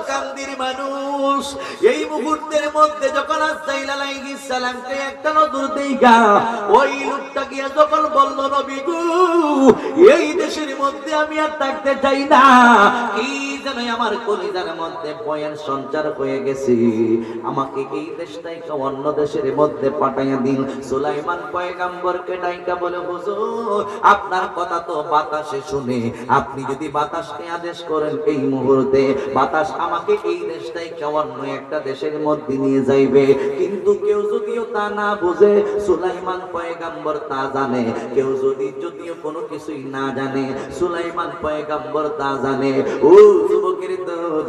কান্দির মানুষ। এই মুহূর্তের মধ্যে যখন আজরাইল আলাইহিস সালামকে একটা নজর দেইগা ওই লোকটা গিয়া যখন বলল, নবী গো, এই দেশের মধ্যে আমি আর থাকতে চাই না, কি যেন আমার কলিজার মধ্যে ভয়ের সঞ্চার হয়ে গেছে, আমাকে এই দেশটাই অন্য দেশের মধ্যে পাঠাইয়া দিন। সুলাইমান পয়গম্বরকে ডাইকা বলে, হুজুর আপনার কথা তো বাতাসে শুনে, আপনি যদি বাতাসকে আদেশ করেন এই মুহূর্তে বাতাস আমাকে এই দেশটাই অন্য একটা দেশের মধ্যে নিয়ে যাইবে। কিন্তু কেউ যদিও তা না বুঝে, সুলাইমান পয়গম্বর তা জানে। কেউ যদিও কোনো কিছুই না জানে, সুলাইমান পয়গম্বর তা জানে। ও যুবকের দল,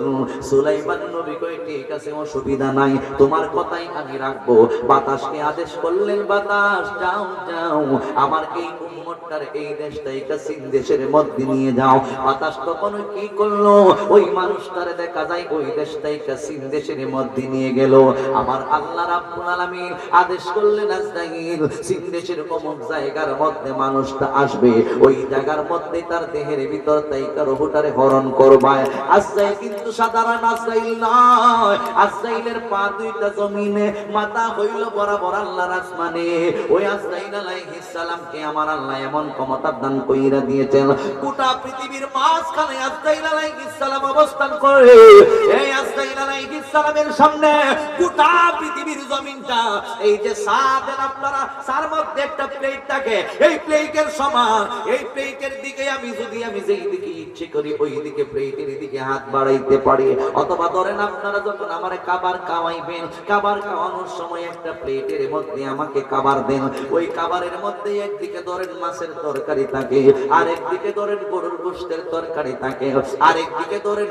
সুলাইমান নবী কয়, ঠিক আছে, অসুবিধা নাই, তোমার কথাই আমি রাখবো। বাতাসকে আদেশ করলেন, বাতাস যাও যাও, আমার এই উম্মতটার এই দেশটাই কাসিম দেশের মধ্যে নিয়ে যাও। বাতাস তখন কি করলো, ওই মানুষটারে দেখা যায় ওই দেশটাই কাসিম দেশের মধ্যে নিয়ে গেল। আমার আল্লাহ রাব্বুল আলামিন আদেশ করলেন, আজরাইল সিন দেশের অমুক জায়গার মধ্যে মানুষটা আসবে, ওই জায়গার মধ্যে তার দেহের ভিতর তাইকা রূহটারে হরণ করবা। আজরাইল কিন্তু সাধারণ আজরাইল নয়, আজরাইলের পা দুইটা জমিনে, মাথা হইল বরাবর আল্লাহর আসমানে। ওই আজরাইল আলাইহিস সালামকে আমার আল্লাহ এমন ক্ষমতা দান কইরা দিয়েছেন, গোটা পৃথিবীর মাঝখানে আজরাইল আলাইহিস সালাম অবস্থান করে। এই আজরাইল আলাইহিস সালামের সামনে গোটা পৃথিবীর জমিনটা, এই যে সাদের আপনারা সার মধ্যে একটা প্লেট থাকে, এই প্লেটের সমান, এই প্লেটের দিকে আমি যেই দিকে ইচ্ছে করি ওই দিকে প্লেটের দিকে হাত বাড়াইতে পারি। অথবা ধরেন আপনারা যখন আমার খাবার খাওয়াইবেন, খাবার খাওয়ানোর সময় একটা প্লেটের মধ্যে আমাকে খাবার দেন, ওই খাবারের মধ্যে একদিকে ধরেন মাছের তরকারি থাকে, আর একদিকে ধরেন গরুর গোশতের তরকারি থাকে, আর একদিকে ধরেন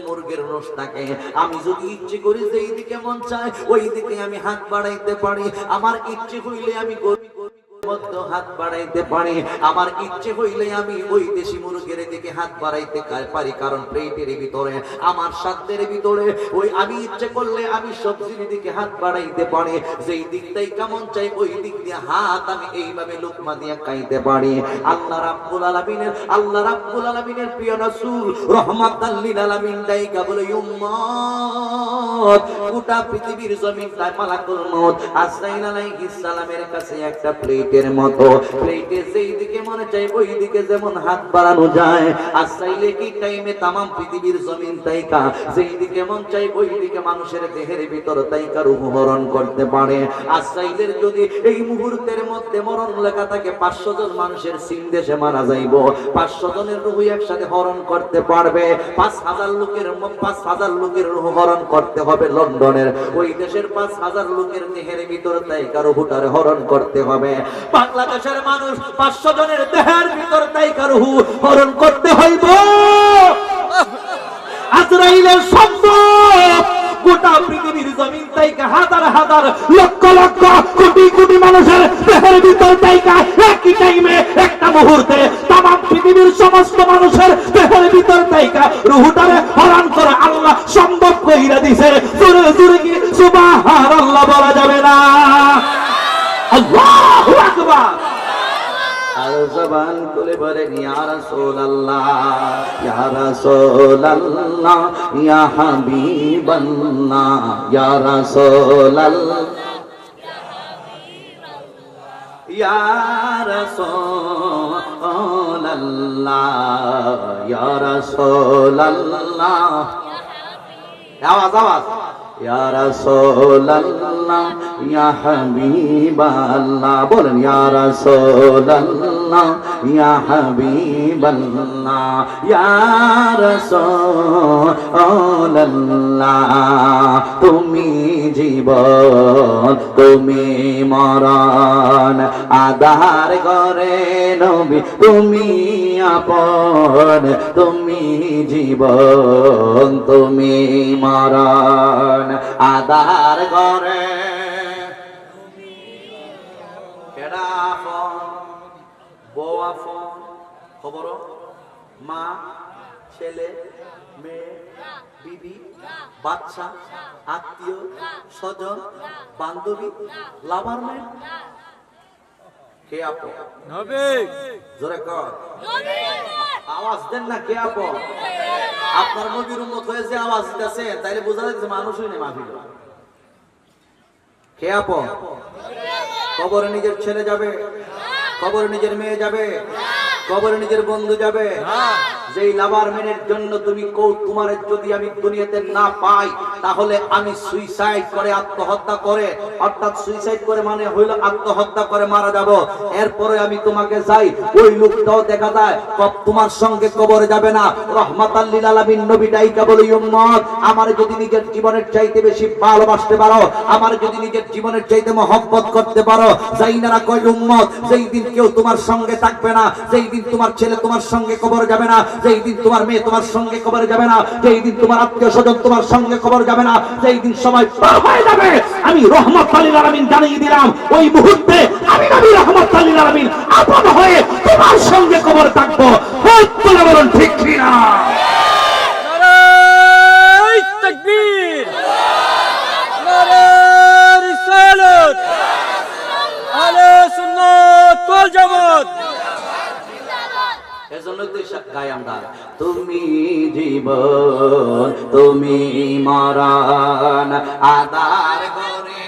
মুরগের রোস্ট থাকে। আমি যদি ইচ্ছে করি যেই দিকে মন চায় ওই দিকে আমি হাত বাড়াইতে পারি। আমার ইচ্ছে হইলে আমি মধ্যে হাত বাড়াইতে পারি, আমার ইচ্ছে হইলে আমি ওই দেশি মুরগের দিকে হাত বাড়াইতে পারি, কারণ প্লেটের ভিতরে আমার সাধ্যের ভিতরে ওই আমি ইচ্ছে করলে আমি সবজির দিকে হাত বাড়াইতে পারি, যেই দিকটাই কেমন চাই ওই দিক দিয়ে হাত আমি এইভাবে লোকমা দিয়ে খাইতে পারি। আল্লাহ রাব্বুল আলামিনের প্রিয় রাসূল রাহমাতাল লিল আলামিন দাইকা বলে, উম্মত গোটা পৃথিবীর জমিনটায় মালাকুল মউত আজরাইল আলাইহিস সালামের কাছে একটা প্লেটের মতো, প্লেটে যেই দিকে মনে চাই ওই দিকে যেমন হাত বাড়ানো যায়, আজরাইলে কি টাইমে তামাম পৃথিবীর জমিন তাইকা যেই দিকে মন চাই ওই দিকে মানুষের দেহের ভিতর তাইকা রূহ হরণ করতে পারে। আজরাইলের যদি এই মুহূর্তের মধ্যে মরণ লেখা থাকে 500 জন মানুষের সিন দেশে মারা যাইব, 500 জনের রূহ একসাথে হরণ করতে পারবে। 5000 লোকের রূহ হরণ করতে হবে লন্ডনের, ওই দেশের 5000 লোকের দেহের ভিতর তাইকা রূহটারে হরণ করতে হবে। বাংলাদেশের মানুষ 500 জনের দেহের ভিতর তাইকা রূহ হরণ করতে হইব। আজরাইলের সম্ভব গোটা পৃথিবীর জমিন তাইকা হাজার হাজার লক্ষ লক্ষ কোটি কোটি মানুষের দেহের ভিতর তাইকা একই টাইমে একটা মুহূর্তে তামাম পৃথিবীর সমস্ত মানুষের দেহের ভিতর তাইকা রূহটারে হরণ করে আল্লাহ সম্ভব কইরা দিছে। জোরে জোরে কি সুবহানাল্লাহ বলা যাবে না? আল্লাহু আকবার। আর জবান খুলে বলেন, ইয়া রাসূলুল্লাহ, ইয়া রাসূলুল্লাহ, ইয়া হাবিবাল্লাহ, ইয়া রাসূলুল্লাহ, ইয়া রাসূলুল্লাহ, ইয়া রাসূলুল্লাহ, আওয়াজ ইয়া রাসূলুল্লাহ, ইয়া হাবিবাল্লাহ, বলেন ইয়া রাসূলুল্লাহ, ইয়া হাবিবাল্লাহ, ইয়া রাসূলুল্লাহ, তুমি জীবন তুমি মরণ, আধার ঘরে নবী তুমি আপন, তুমি জীবন তুমি মরণ, আধার ঘরে কেডা আপন, বউ আপন, খবর মা, ছেলে, মেয়ে, বিবি, বাচ্চা, আত্মীয় স্বজন, বান্ধবী, লাভার মেয়ে, কে আপন? নবী। জোরে কর, আওয়াজ দেন না, কে আপন? আপনার নবীর উম্মত হয়ে যে আওয়াজ দিতেছে তাইলে বোঝা যাচ্ছে মানুষই নেই মাহফিল। কে আপন? কবরে নিজের ছেলে যাবে, কবরে নিজের মেয়ে যাবে, কবরে নিজের বন্ধু যাবে। যেই লাভার মেনের জন্য তুমি তোমার যদি আমি দুনিয়াতে না পাই তাহলে আমি সুইসাইড করে আত্মহত্যা করে, অর্থাৎ সুইসাইড করে মানে হইল আত্মহত্যা করে মারা যাব, এরপরে আমি তোমাকে চাই, ওই লোকটাও দেখা যায় তোমার সঙ্গে কবরে যাবে না। রহমাতাল লিল আলামিন নবী ডাইকা বলে উম্মত আমার যদি নিজের জীবনের চাইতে বেশি ভালোবাসতে পারো, আমার যদি নিজের জীবনের চাইতে মহব্বত করতে পারো, যাইনারা কয় উম্মত যেই দিন কেউ তোমার সঙ্গে থাকবে না, যেই দিন তোমার ছেলে তোমার সঙ্গে কবরে যাবে না, যেই দিন তোমার মেয়ে তোমার সঙ্গে কবরে যাবে না, যেই দিন তোমার আত্মীয় স্বজন তোমার সঙ্গে কবরে যাবে না, যেই দিন সময় পার হয়ে যাবে, আমি রহমাতুল লিল আলামিন জানিয়ে দিলাম ওই মুহূর্তে আমি নবী রহমাতুল লিল আলামিন আপন হয়ে তোমার সঙ্গে কবরে থাকবো। তোমরা বলুন ঠিক কি না? নারে তাকবীর, নারে রিসালাত, আহলে সুন্নাত ওয়াল জামাত। এজন্য তো গাই আমরা, তুমি জীবন তুমি মরণ আদার করে,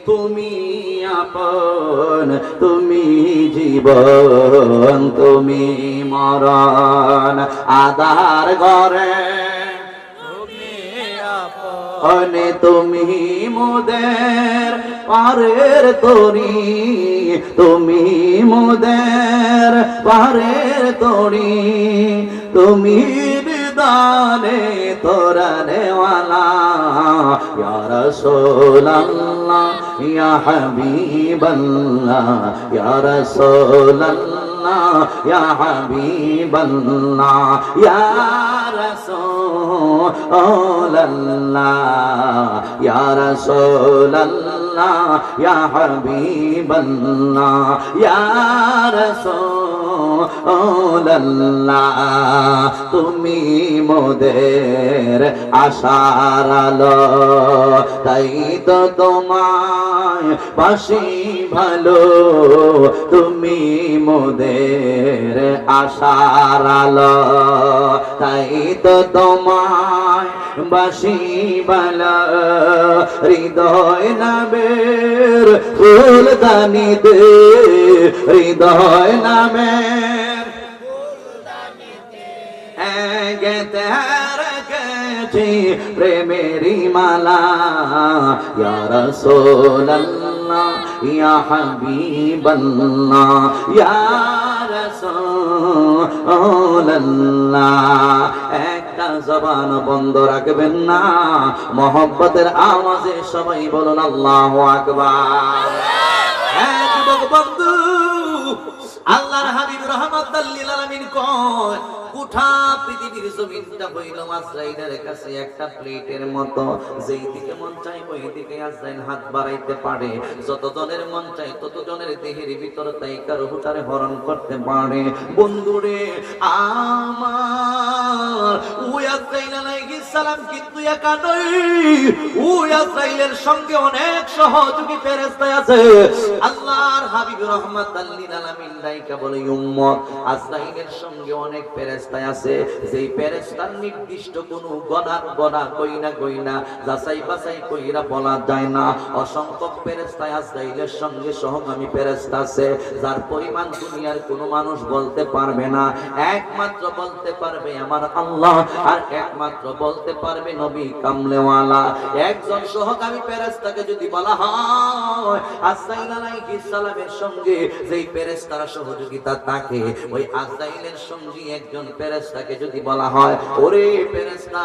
তুমি আপন তুমি জীবন তুমি মরণ আদার করে, অনে তুমি মোদের পারের তরি, তুমি মোদের পারের তরি, তুমি বিদানে তোরানেওয়ালা, ইয়া রাসূলুল্লাহ ইয়া হাবিবাল্লাহ, ইয়া রাসূলুল্লাহ ইয়া হাবিবাল্লাহ, ইয়া রাসূলুল্লাহ ইয়া রাসূলুল্লাহ ইয়া হাবিবাল্লাহ, ইয়া রাসূলুল্লাহ তুমি মোদের আশার আলো, তাই তো তোমায় বাসি ভালো, তুমি মোদের আশার আলো, তাই তো তোমায় বাসি ভালো, হৃদয় নামের ফুলদানিতে, হৃদয় নামের গেতে রেখেছি প্রেমেরি মালা, ইয়া রাসূলুল্লাহ ইয়া হাবিবাল্লাহ, ইয়া রাসূলুল্লাহ। একটা জবান বন্ধ রাখবেন না, মহব্বতের আওয়াজে সবাই বলুন আল্লাহু আকবার। হ্যাঁ যুবক বন্ধু, আল্লাহর হাবিব রাহমাতাল লিল আলামিন কয় গোটা পৃথিবীর জমিনটা হইল আজরাইলের কাছে একটা প্লেটের মতো, যেই দিকে মন চাই ওই দিকে আজরাইল হাত বাড়াইতে পারে, যত জনের মন চাই তত জনের দেহের ভিতর তাইকা রূহটারে হরণ করতে পারে। বন্ধুরে আমার ওই আজরাইল আলাইহিস সালাম কিন্তু একা নয়, ওই আজরাইলের সঙ্গে অনেক সহযোগী ফেরেশতা আছে। আল্লাহর হাবিব রাহমাতাল লিল আলামিন ডাইকা বলে উম্মত আজরাইলের সঙ্গে অনেক ফেরেশতা আছে, যেই ফেরেশতার নির্দিষ্ট কোনো গণনা কইনা যাচাই বাছাই কইরা বলা যায় না। অসংখ্য ফেরেশতা আজরাইলের সঙ্গে সহগামী ফেরেশতা আছে, যার পরিমাণ দুনিয়ার কোনো মানুষ বলতে পারবে না। একমাত্র বলতে পারবে আমার আল্লাহ, আর একমাত্র বলতে পারবে নবী কামলেওয়ালা। একজন সহগামী ফেরেশতাকে যদি বলা হয় আজরাইল আলাইহিস সালামের সঙ্গে যেই ফেরেশতারা সহযোগিতা থাকে, ওই আজরাইলের সঙ্গে একজন ফেরেশতাকে যদি বলা হয় ওরে ফেরেশতা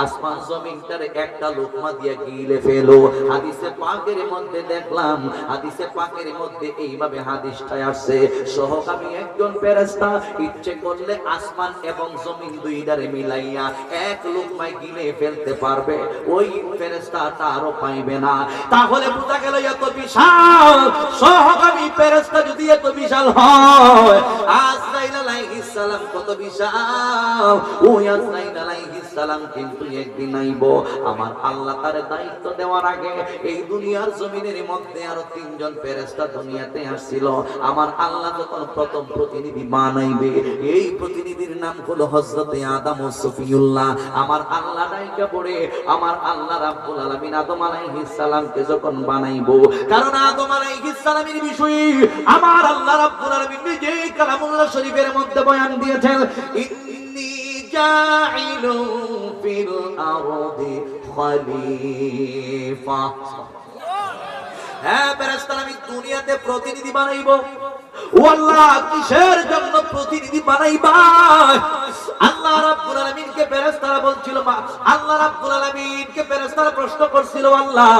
আসমান জমিনটার একটা লোকমা দিয়ে গিলে ফেলো, হাদিসে পাকের মধ্যে দেখলাম, হাদিসে পাকের মধ্যে এইভাবে হাদিসটা আসছে, সহগামী একজন ফেরেশতা ইচ্ছে করলে আসমান এবং জমিন দুইটারে মিলাইয়া এক লোকমা পরিমায় গিলে ফেলতে পারবে, ওই ফেরেশতাটা আরো পাইবে না। তাহলে বোঝা গেল এত বিশাল সহগামী ফেরেশতা যদি এত বিশাল হয়, আজরাইল আলাইহিস সালাম কত বিশাল। ওই আজরাইল আলাইহিস সালাম কিন্তু একদিন আইব। আমার আল্লাহ তার দায়িত্ব দেওয়ার আগে এই দুনিয়ার জমিনের মধ্যে আরো 3 জন ফেরেশতা দুনিয়াতে আসছিল। আমার আল্লাহ যখন প্রথম প্রতিনিধি বানাইবে, এই প্রতিনিধির নাম হলো হযরতে আদম ও সফিউল্লাহ। আমার আল্লাহ ডাইকা পড়ে আমার আল্লাহ রাব্বুল আলামিন আদম আলাইহিস সালামকে যখন বানাইবো, কারণ আদম আলাইহিস সালামের বিষয়ে আমার আল্লাহ রাব্বুল আলামিন নিজে কালামুল্লাহ শরীফের মধ্যে বয়ান দিয়েছেন, ইন্নী জাইলু ফিল আরদি খলিফা। হ্যাঁ ফেরেশতারা, আমি দুনিয়াতে প্রতিনিধি বানাইবো। ও আল্লাহ, কিসের জন্য প্রতিনিধি বানাইবা? আল্লাহ রাব্বুল আলামিনকে ফেরেশতারা বলছিল, আল্লাহ রাব্বুল আলামিনকে ফেরেশতারা প্রশ্ন করছিল, আল্লাহ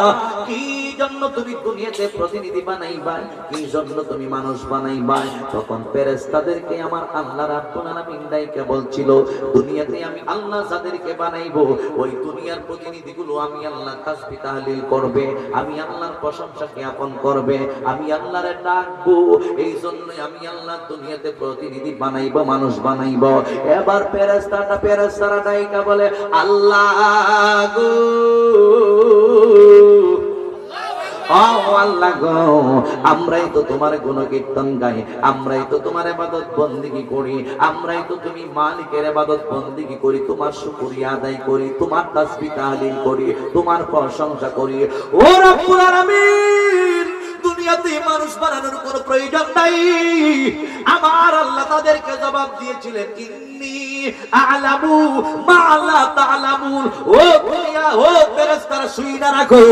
কি জন্য তুমি দুনিয়াতে প্রতিনিধি বানাইবা, কি জন্য তুমি মানুষ বানাইবা? তখন ফেরেশতাদেরকে আমার আল্লাহ রাব্বুল আলামিন ডাইকা বলছিল, দুনিয়াতে আমি আল্লাহ যাদেরকে বানাইবো, ওই দুনিয়ার প্রতিনিধিগুলো আমি আল্লাহ তাসবিহ তাহলিল করবে, আমি আল্লাহর প্রশংসা জ্ঞাপন করবে, আমি আল্লাহরে ডাকবো। এই জন্যই আমি আল্লাহ দুনিয়াতে প্রতিনিধি বানাইবো, মানুষ বানাইবো। এবার ফেরেশতারা ডাইকা বলে, আল্লাহ গো, আল্লাহ গো, আমরাই তো তোমার গুণকীর্তন গাই, আমরাই তো তোমার ইবাদত বন্দেগী করি, আমরাই তো তুমি মালিকের ইবাদত বন্দেগী করি, তোমার শুকরিয়া আদায় করি, তোমার তাসবিহ তাহলিল করি, তোমার প্রশংসা করি। ও রব্বুল আলামিন, দুনিয়াতে মানুষ বানানোর কোনো প্রয়োজন নাই। আমার আল্লাহ তাদেরকে জবাব দিয়েছিলেন, ইন্নী আ'লামু মা লা তা'লামুন। ও দুনিয়া, ও ফেরেশতারা শুইনা রাখো,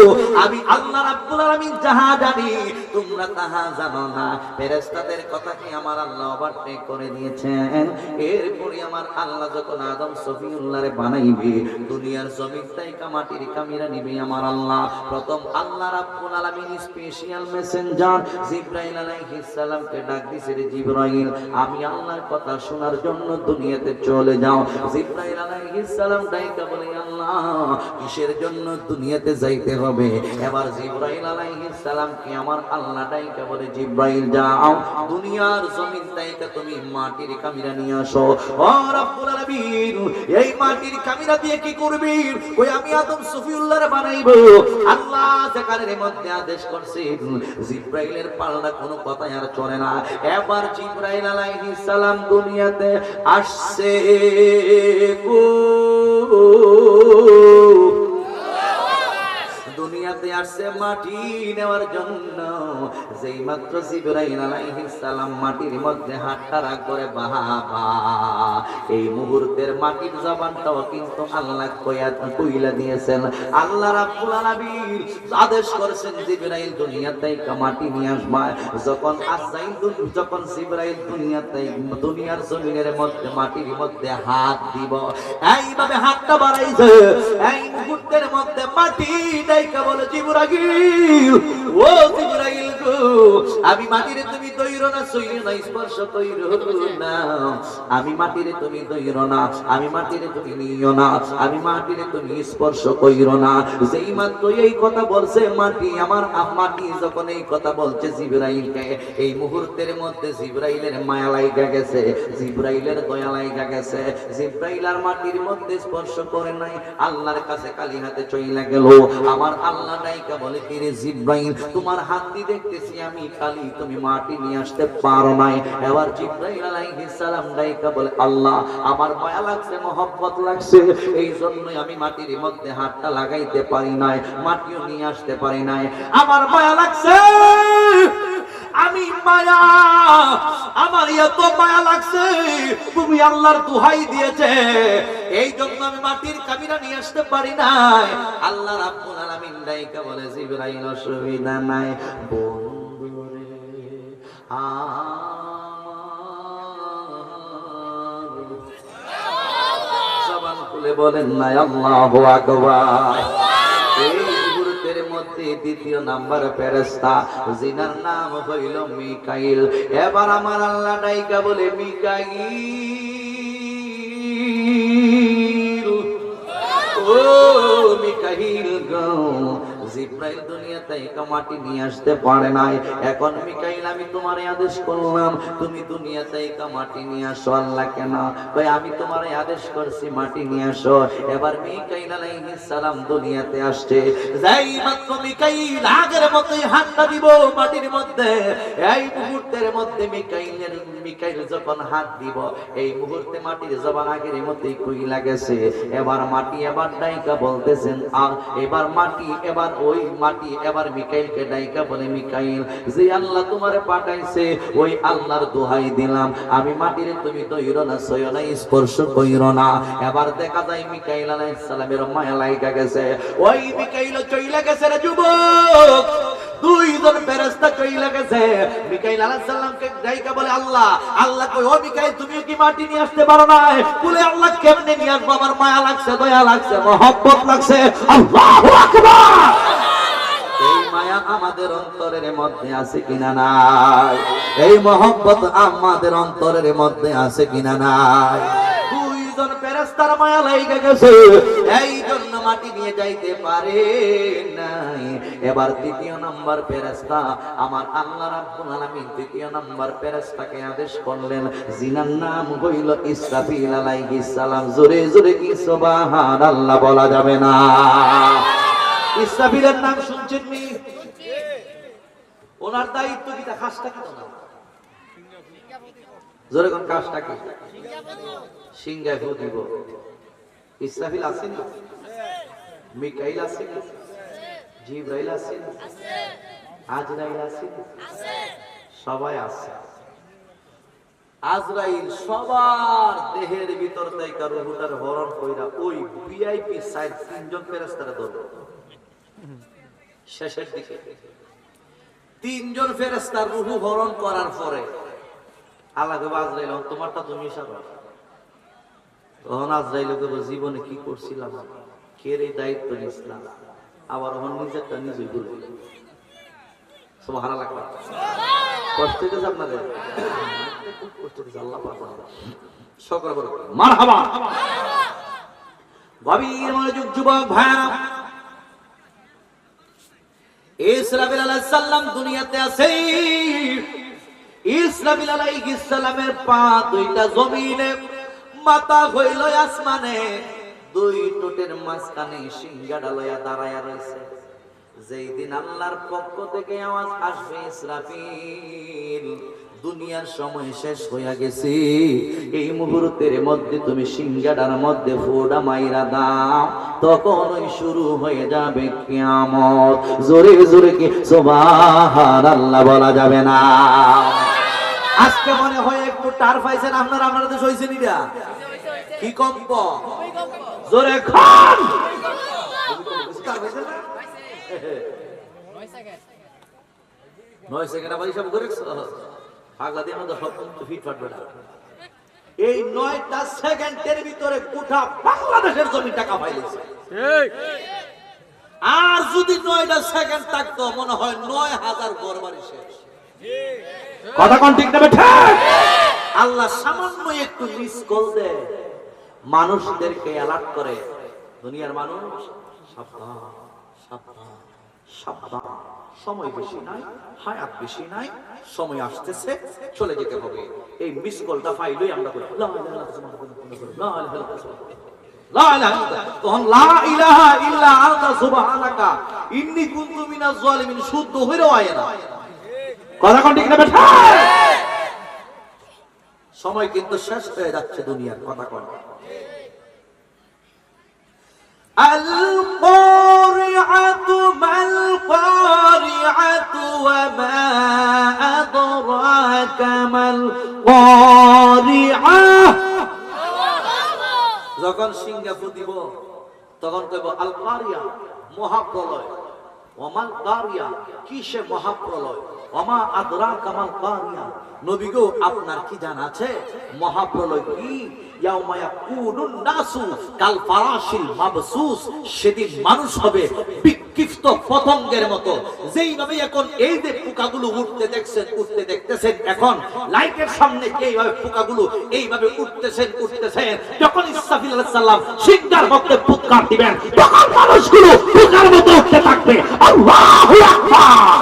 আমি আল্লাহ রাব্বুল আলামিন যাহা জানি তোমরা তাহা জানো না। ফেরেশতাদের কথাকে আমার আল্লাহ ওভারটেক করে দিয়েছেন। এরপরে আমার আল্লাহ যখন আদম সফিউল্লাহরে বানাইবে, দুনিয়ার জমিনটাই মাটির কামিরা নিবে আমার আল্লাহ। প্রথম আল্লাহ রাব্বুল আলামিন স্পেশাল মেসেঞ্জার জিবরাইল আলাইহিস সালামকে ডাক দিছে, রে জিবরাইল, আমি আল্লাহর কথা শোনার জন্য দুনিয়াতে চলে যাও। জিবরাইল আলাইহিস সালাম ডাইকা বলে, আল্লাহ কিসের জন্য দুনিয়াতে যাইতে হবে? এবার জিবরাইল আলাইহিস সালামকে আমার আল্লাহ ডাইকা বলে, জিবরাইল যাও, দুনিয়ার জমিন থেকে তুমি মাটির কামিরা নিয়ে আসো। ও রব্বুল আলামিন, এই মাটির কামিরা দিয়ে কি করবি? ওই আমি আদম সফিউল্লাহরে বানাইবো। আল্লাহ যেখানের মধ্যে আদেশ করছে, জিবরাইলের পাল্লা কোনো কথাই আর চলে না। এবার জিবরাইল আলাইহিস সালাম দুনিয়াতে আসছে গো, দুনিয়াতে আসছে মাটি নেওয়ার জন্য। যেই মাত্র জিবরাইল আলাইহিস সালাম মাটির মধ্যে হাতটা রাখ করে, বাবা, এই মুহূর্তের মাটির জবানটাও কিন্তু আল্লাহ কইলা দিয়েছেন। আল্লাহ রাব্বুল আলামিন আদেশ করেছেন, জিবরাইল দুনিয়াতে মাটি নিয়ে আসবা। যখন জিবরাইল দুনিয়ার জমিনের মধ্যে মাটির মধ্যে হাত দিব, এইভাবে হাতটা বাড়াইছে, এই মুহূর্তের মধ্যে মাটি ডাইকা বলে, জিবরাইল, ও জিবরাইল গো, আমি মাটিরে তুমি দইরো না, সইরো না, স্পর্শ কইরো না। আমি মাটিরে তুমি দইরো না, আমি মাটিরে তুমি নিও না, আমি মাটিরে তুমি স্পর্শ কইরো না। যেই মাত্র এই কথা বলছে মাটি, আমার মাটি যখন এই কথা বলছে জিবরাইলকে, এই মুহূর্তের মধ্যে জিবরাইলের মায়া লাগা গেছে, জিবরাইলের দয়া লাগা গেছে। জিবরাইল আর মাটির মধ্যে স্পর্শ করে নাই, আল্লাহর কাছে খালি হাতে চইলা গেল। আমার আল্লাহ ডাইকা বলে, কিরে জিবরাইল, তোমার হাত দিয়ে দেখতেছি আমি খালি, তুমি মাটি নিয়ে আসতে পারো নাই। এবার জিবরাইল আলাইহিস সালাম ডাইকা বলে, আল্লাহ আমার মায়া লাগছে, মহব্বত লাগছে, এই জন্যই আমি মাটির মধ্যে হাতটা লাগাইতে পারি নাই, মাটিও নিয়ে আসতে পারি নাই। আমার মায়া লাগছে, আমি মায়া, আমার এত মায়া লাগছে, তুমি আল্লাহর দোহাই দিয়েছে, এই জন্য আমি মাটির কামিরা নিয়ে আসতে পারি নাই। আল্লাহ রাব্বুল আলামিন ডাইকা বলে, জিবরাইল অসুবিধা নাই বন্ধুরে, জবান খুলে বলেন না আল্লাহু আকবার। এই মুহূর্তের মধ্যে দ্বিতীয় নাম্বার ফেরেশতা, যিনার নাম হইল মিকাইল। এবার আমার আল্লাহ ডাইকা বলে, মিকাইল, জিবরাইল দুনিয়াতে মাটি নিয়ে আসতে পারে নাই। এখন মিকাইল আমি তোমারে আদেশ করলাম তুমি দুনিয়াতে মাটি নিয়ে আসো। আল্লাহ কেন? ভাই আমি তোমারে আদেশ করছি মাটি নিয়ে আসো। এবার মিকাইল আলাইহিস সালাম দুনিয়াতে আসছে। যাই মাত্র মিকাইল আগের মতোই হাতটা দিব মাটির মধ্যে, এই মুহূর্তের মধ্যে মিকাইল যখন হাত দিব এই মুহূর্তে মাটির জবান আগের মতোই কইলা গেছে। এবার মাটি এবার ডাইকা বলতেছেন এবার মাটি এবার ওই মাটি এবার মিকাইলকে ডাইকা বলে মিকাইল যে আল্লাহ তোমারে পাঠাইছে ওই আল্লাহর দোহাই দিলাম আমি মাটিরে তুমি দইরো না সইও না স্পর্শ কইরো না। এবার দেখা যায় মিকাইল আলাইহিস সালামের মায়া লাগা গেছে। ওই মিকাইল চইলা গেছে রে যুবক, দুইজন ফেরেশতা চইলা গেছে। মিকাইল আলাইহিস সালামকে ডাইকা বলে আল্লাহ আল্লাহ কই ও মিকাইল তুমি কি মাটি নিয়ে আসতে পারো না? বলে আল্লাহ কেমনে নিয়ে আসবো, আমার মায়া লাগছে, দয়া লাগছে, মহব্বত লাগছে। আল্লাহু আকবার। এই মায়া আমাদের অন্তরের মধ্যে আছে কিনা নাই? এই মহব্বত আমাদের অন্তরের মধ্যে আছে কিনা নাই? দুইজন ফেরেশতার মায়া লাগা গেছে, এই জন্য মাটি নিয়ে যাইতে পারে নাই। এবার তৃতীয় নম্বর ফেরেশতা আমার আল্লাহ রাব্বুল আলামিন তৃতীয় নম্বর ফেরেশতাকে আদেশ করলেন, জিনার নাম হইল ইসরাফিল আলাইহিস সালাম। জোরে জোরে কি সুবহানাল্লাহ বলা যাবে না? ইসরাফিলের নাম শুনছেন নি? ওনার দায়িত্ব কি? কাজটা কি? জোরে কোন কাজটা কি? সিংহায় ফু দিব। ইসরাফিল আছে না? মিকাইল আছে না? জিবরাইল আছে না? আজরাইল আছে না? সবাই আছে। আজরাইল সবার দেহের ভিতর থেকে রূহটার হরণ কইরা ওই ভিআইপি সাইড তিনজন ফেরেশতারে ধরবে। শেষের দিকে তিনজন ফেরেশতার রূহ হরণ করার পরে আল্লাহ কইবে আজরাইল তোমারটা তুমি সারা। তখন আজরাইল কইবে জীবনে কি করছিলাম, কে এই দায়িত্ব নিছিলাম, আবার ওহন নিজেরটা নিজেই বলবে। সুবহানাল্লাহ। কষ্ট হইতেছে আপনাদের? খুব কষ্ট হইতেছে। আল্লাহ পাক সকল বড় মারহাবা। গভীর মনোযোগ যুবক ভাইরা, ইসরাফিল আলাইহিস সালাম দুনিয়াতে আছে। ইসরাফিল আলাইহিস সালামের পা দুইটা জমিনে, মাথা হইল আসমানে, দুই ঠোঁটের মাঝখানে সিংহাটা লইয়া দাঁড়ায়া রয়েছে। যেই দিন আল্লাহর পক্ষ থেকে আওয়াজ আসবে ইসরাফিল দুনিয়ার সময় শেষ হইয়া গেছে, এই মুহূর্তের মধ্যে তুমি সিংহাটার মধ্যে ফোঁটা মাইরা দাও, তখনই শুরু হয়ে যাবে কিয়ামত। জোরে জোরে কি সুবহানাল্লাহ বলা যাবে না? আজকে মনে হয় একটু টার পাইছেন আপনারা, আপনারা তো সইছেন এটা কি কম্প? জোরে খান। 9 সেকেন্ড আবার হিসাব করেছ পাগলা দিয়ে আমাদের সব ফিট ফাটবে না। এই 9টা সেকেন্ডের ভিতরে গোটা বাংলাদেশের জমি টাকা পাইলেছে। আর যদি 9টা সেকেন্ড থাকতো মনে হয় 9000 ঘর বাড়ি শেষ। কথা কোন ঠিক না বেঠা? আল্লাহ সামান্য একটু মিস কল দেয়, মানুষদেরকে অ্যালার্ট করে, দুনিয়ার মানুষ সাবধান সাবধান সাবধান, সময় বেশি নাই, হায়াত বেশি নাই, সময় আসতেছে, চলে যেতে হবে। এই মিস কলটা পাইলেই আমরা বলি লা ইলাহা ইল্লাল্লাহ, তখন লা ইলাহা ইল্লা আনতা সুবহানাকা ইন্নী কুনতু মিনাজ জালিমিন শুদ্ধ হইরো আয় না। কথা কোন ঠিক না বেটা? সময় কিন্তু শেষ হয়ে যাচ্ছে দুনিয়ার। কথা কোন? আল কারিআতু মাল কারিআতু ওয়া মা আদরাকা মাল কারিআ। যখন সিংহা ফুদিব তখন কইব আল কারিয়া, মহাপ্রলয়। ওয়া মাল কারিয়া, কিসে মহাপ্রলয়? ওয়া মা আদরাকা মাল কারিয়া, নবী গো আপনার কি জানা আছে মহাপ্রলয় কি? ইয়াউমা ইয়াকুনুন নাসু কাল ফারাশিল মাবসুস, সেদিন মানুষ হবে বিক্ষিপ্ত পতঙ্গের মতো। যেইভাবে এখন এই যে পোকাগুলো উঠতে দেখতেছেন, এখন লাইটের সামনে এইভাবে পোকাগুলো এইভাবে উঠতেছেন। যখন ইসরাফিল আলাইহিস সালাম সিংহার মধ্যে ফুৎকার দিবেন তখন মানুষগুলো পোকার মতো উঠতে থাকবে। আল্লাহু আকবার।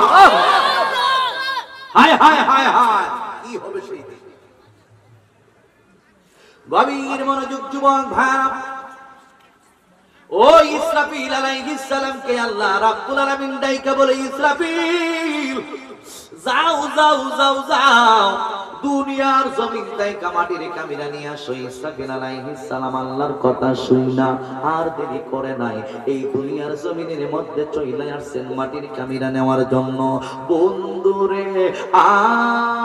হায় হায় হায় হায়, কি হবে সেই দিন? গভীর মনোযোগ যুবক ভাইরা, ও ইসরাফিল আলাইহিস সালামকে আল্লাহ রাব্বুল আলামিন ডাইকা বলে, ইসরাফিল যাও যাও যাও যাও, দুনিয়ার জমিন থেকে মাটির কামিরা নিয়ে আসো। ইসরাফিল আলাইহিস সালাম আল্লাহর কথা শুনা আর দেরি করে নাই, এই দুনিয়ার জমিনের মধ্যে চলে আসছেন মাটির কামিরা নেওয়ার জন্য। বন্ধুরে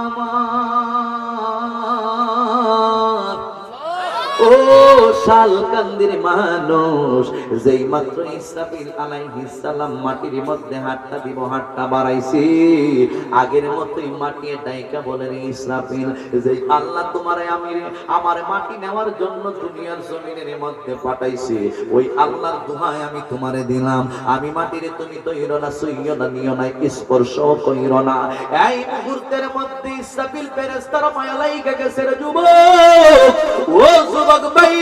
আমার, ও শালকান্দির মানুষ, যেই মাত্র ইসরাফিল আলাইহিস সালাম মাটির মধ্যে হাতটা দিব, হাতটা বাড়াইছি, আগের মতোই মাটি ডাইকা বলেন, ইসরাফিল, যে আল্লাহ তোমারে আমার মাটি নেওয়ার জন্য দুনিয়ার জমিনের মধ্যে পাঠাইছি, ওই আল্লাহর দোহাই আমি তোমারে দিলাম, আমি মাটিরে তুমি তৈর না, সইয় না, নিও না, স্পর্শ কইর না। এই মুহূর্তের মধ্যে ইসরাফিল ফেরেশতার মায়া লাইগা গেছে রে যুবক, ও যুবক ভাই,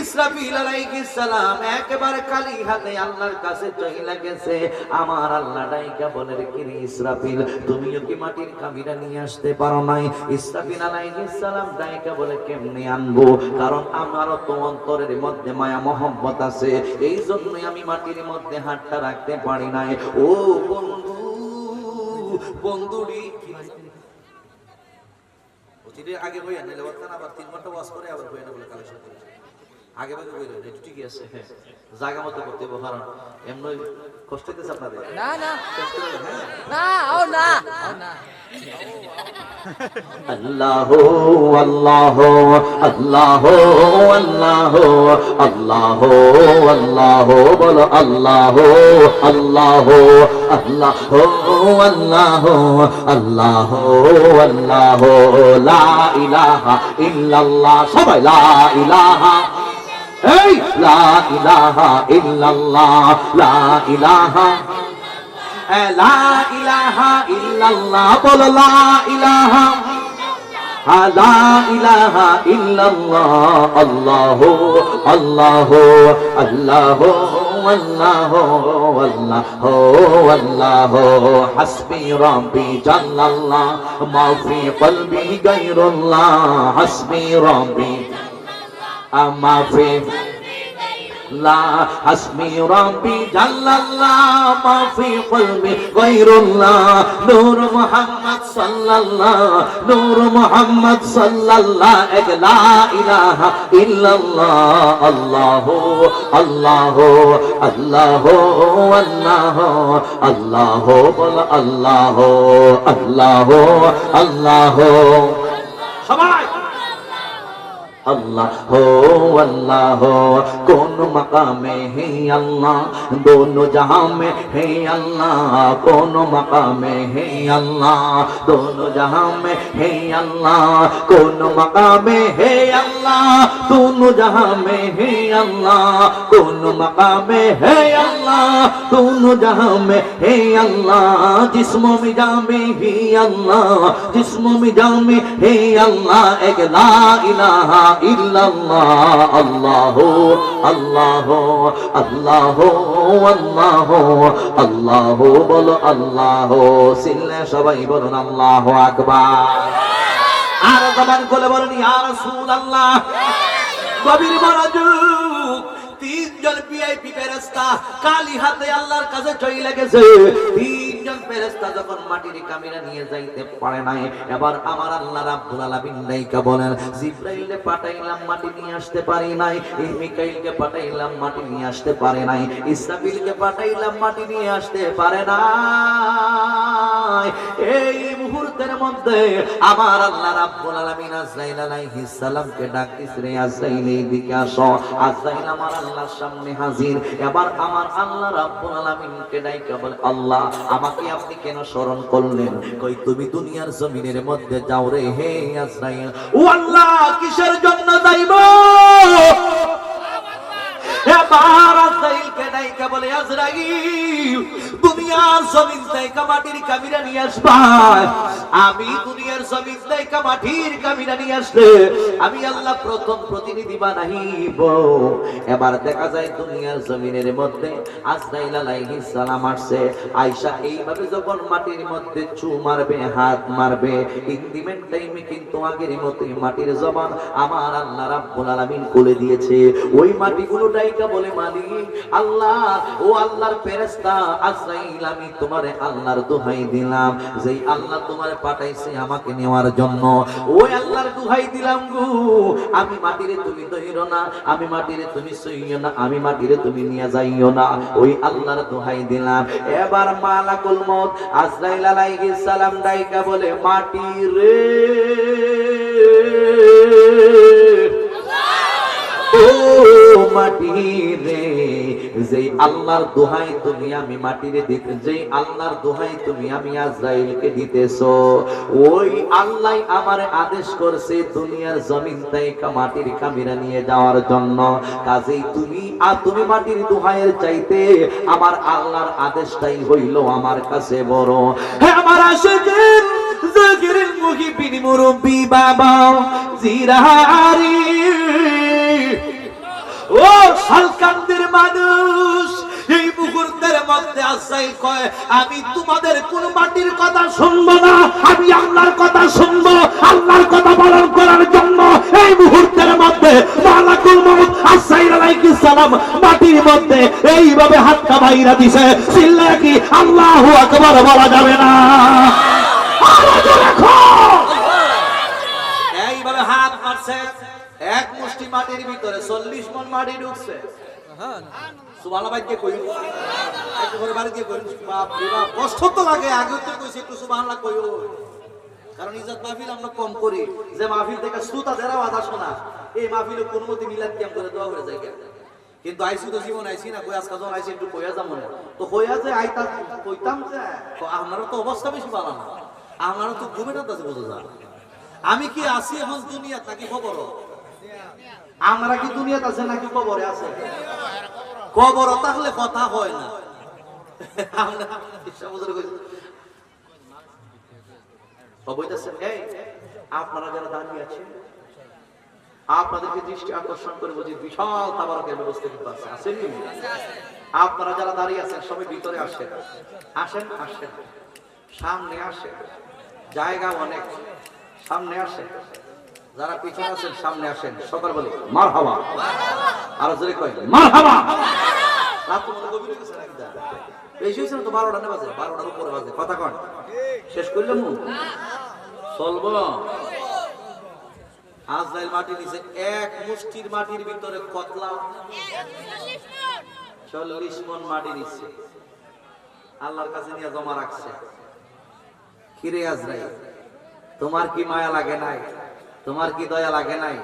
ইসরাফিল আলাইহিস সালাম একেবারে খালি হাতে আল্লাহর কাছে চলে গেছে। আমার আল্লাহ ডাইকা বলে, কি রে ইসরাফিল, তুমিও কি মাটির কামিরা নিয়ে আসতে পারো নাই? ইসরাফিল আলাইহিস সালাম ডাইকা বলে, কেমনে আনবো, কারণ আমারও তো অন্তরের মধ্যে মায়া মহব্বত আছে, এই জন্যই আমি মাটির মধ্যে হাতটা রাখতে পারি নাই। ও বন্ধু, বন্ধুরি আগে বই আনলে আবার 3 ঘন্টা ওয়াজ করে আবার বই না বলে কালেকশন করে আগে ভাগে বই রইল, একটু ঠিকই আছে, হ্যাঁ জায়গা মতো করতে হবে, কারণ এমনি কষ্ট হইতেছে আপনাদের। না না না, ও না না। আল্লাহ আল্লাহ আল্লাহ আল্লাহ আল্লাহ আল্লাহ, বলো আল্লাহ আল্লাহ আল্লাহ আল্লাহ আল্লাহ আল্লাহ, লা ইলাহা ইল্লাল্লাহ, সবাই লা ইলাহা, এই লা ইলাহা ইল্লাল্লাহ, লা ইলাহা, লা ইলাহা ইল্লাল্লাহ, বলো লা ইলাহা, লা ইলাহা ইল্লাল্লাহ, আল্লাহ আল্লাহ আল্লাহ আল্লাহ আল্লাহ আল্লাহ, হাসবি রাব্বি জাল্লাল্লাহ, মা ফি কলবি গায়রুল্লাহ, হাসবি রাব্বি মা ফি লা, হাসবি রাব্বি জাল্লাল্লাহ, মা ফি কলবি গায়রুল্লাহ, নূর মুহাম্মদ সাল্লাল্লাহ, নূর মুহাম্মদ সাল্লাল্লাহ, এক লা ইলাহা ইল্লাল্লাহ, আল্লাহ আল্লাহ আল্লাহ আল্লাহ আল্লাহ, বল আল্লাহ আল্লাহ আল্লাহ, সবাই अल्लाह हो अल्लाह हो, कौन मकामे है अल्लाह, दोनों जहां में है अल्लाह, कौन मकामे है अल्लाह, दोनों जहां में है अल्लाह, कौन मकामे है अल्लाह, दोनों जहां में है अल्लाह, कौन मकामे है अल्लाह, दोनों जहां में है अल्लाह, जिस्मों में जामे ही अल्लाह, जिस्मों में जामे है अल्लाह, एक ला इलाहा इल्लल्लाह, अल्लाह अल्लाह अल्लाह अल्लाह अल्लाह, बोलो अल्लाह, सिल्ले सबाई बोलो अल्लाहु আকবার, আর জবান খুলে বলেন ইয়া রাসূলুল্লাহ। গভীর মনোযোগ, 3 জন ভিআইপি ফেরেশতা কালি হাতে আল্লাহর কাছে চলে গেছে। 3 জন ফেরেশতা যখন মাটির কামিরা নিয়ে যাইতে পারে নাই, এবার আমার আল্লাহ রাব্বুল আলামিন নাইকা বলেন, জিবরাইলকে পাঠাইলাম মাটি নিয়ে আসতে পারি নাই, মিকাইলকে পাঠাইলাম মাটি নিয়ে আসতে পারে নাই, ইসরাফিলকে পাঠাইলাম মাটি নিয়ে আসতে পারে নাই। এই মুহূর্তের মধ্যে আমার আল্লাহ রাব্বুল আলামিন আজরাইল আলাইহিস সালামকে ডাক দিছে, রে আজরাইল এইদিকে আসো। আজরাইল আমার আল্লাহর সামনে হাজির। এবার আমার আল্লাহ রাব্বুল আলামিনকে ডাইকা বলে, আল্লাহ আমাকে আপনি কেন স্মরণ করলেন? কই তুমি দুনিয়ার জমিনের মধ্যে যাও রে হে আজরাইল। ও আল্লাহ কিসের জন্য যাইব? এবার আজরাইলকে ডাইকা ডাইকা বলে আজরাইল দুনিয়ার জমিন থেকে মাটির কামিরা নিয়ে আসবা। আমি দুনিয়ার জমিন থেকে মাটির কামিরা নিয়ে আসলে আমি আল্লাহ প্রথম প্রতিনিধি বানাইব। এবার দেখা যায় দুনিয়ার জমিনের মধ্যে আজরাইল আলাইহিস সালাম আসছে। আয়েশা এইভাবে যখন মাটির মধ্যে চু মারবে, হাত মারবে, ইন্দিমেন্ট টাইমে কিন্তু আগের মতোই মাটির জবান আমার আল্লাহ রাব্বুল আলামিন খুলে দিয়েছে। ওই মাটিগুলো ডাইকা বলে মালিক আল্লাহ, ও আল্লাহর ফেরেশতা আজরাইল, আমি তোমারে আল্লাহর দোহাই দিলাম, যেই আল্লাহ তোমারে পাঠাইছে আমাকে নেওয়ার জন্য, ওই আল্লাহর দোহাই দিলাম গো, আমি মাটিরে তুমি ধইরো না, আমি মাটিরে তুমি সইও না, আমি মাটিরে তুমি নিয়ে যাইও না, ওই আল্লাহর দোহাই দিলাম। এবার মালাকুল মউত আজরাইল আলাইহিস সালাম ডাইকা বলে মাটি রে, ও মাটি রে, যেই আল্লাহর দোহাই তুমি আমি মাটিরে দিতে, যেই আল্লাহর দোহাই তুমি আমি আজরাইলকে দিতেছো, ওই আল্লাহ আমারে আদেশ করছে দুনিয়ার জমিন থেকে মাটির কামিরা নিয়ে যাওয়ার জন্য। কাজেই তুমি মাটির দোহাইয়ের চাইতে আমার আল্লাহর আদেশটাই হইল আমার কাছে বড়। হে আমার আশিকিন জাকিরিন মুহিবিন মুরব্বি বাবা জিরাহারি, ও শালকান্দের মানুষ, এই মুহূর্তের মধ্যে আজরাইল কয় আমি তোমাদের কোন মাটির কথা শুনবো না, আমি আল্লাহর কথা শুনবো। আল্লাহর কথা পালন করার জন্য এই মুহূর্তের মধ্যে মালাকুল মউত আজরাইল আলাইহিস সালাম মাটির মধ্যে এইভাবে হাতটা বাইরা দিছে। চিল্লা কি আল্লাহু আকবার বলা যাবে না? আওয়াজ রাখো। এইভাবে হাত মারছে, এক মুষ্টি মাটির ভিতরে 40 মণ মাটি ঢুকছে। সুবহানাল্লাহ ভাই, কে কই একটু করে বাড়ি দিয়ে কই, বাপ রে বাপ, কষ্ট তো লাগে। আগে তো কইছি একটু সুবহানাল্লাহ কইও, কারণ ইজ্জত মাহফিল আমরা কম করি, যে মাহফিল থেকে শ্রোতাদের আওয়াজ আসে না, এই মাহফিলে কোন মতে মিলাদ কিয়াম করে দোয়া করে যায়। কিন্তু আইসি তো জীবন আইসি না, কই আজকে যখন আইসি একটু কইয়া যাবো না, তো কইয়া যে আইতা কইতাম যে আমারও তো অবস্থা বেশি ভালো না, আমারও তো ঘুমে না তাছে বোঝা যায়। আমি কি আছি এখন দুনিয়া নাকি খবর? আমরা কি দুনিয়াতে আছে নাকি কবরে আছে? কবর তাহলে কথা হয় না। আপনারা যারা দাঁড়িয়ে আছেন আপনাদেরকে দৃষ্টি আকর্ষণ করে বলছি, বিশাল তাবারকের ব্যবস্থা কিন্তু আছে, আসেন? আপনারা যারা দাঁড়িয়ে আছেন সবাই ভিতরে আসেন, আসেন আসেন, সামনে আসেন, জায়গা অনেক, সামনে আসেন। যারা পিছনে আছেন সামনে আসেন, সকাল বলে মারহাবা, আর জোরে কয় মারহাবা। রাত তো মনে গভীর হয়ে গেছে, বেশি হয়েছে তো 12টা না বাজে, 12টার উপরে বাজে, কথা কন শেষ করলাম চলবো। আজরাইল মাটি নিচে, এক মুষ্টির মাটির ভিতরে কতলা 40 মণ মাটি নিচ্ছে, আল্লাহর কাছে নিয়ে জমা রাখছে। কিরে আজরাইল, তোমার কি মায়া লাগে নাই? তোমার কি দয়া লাগে নাই?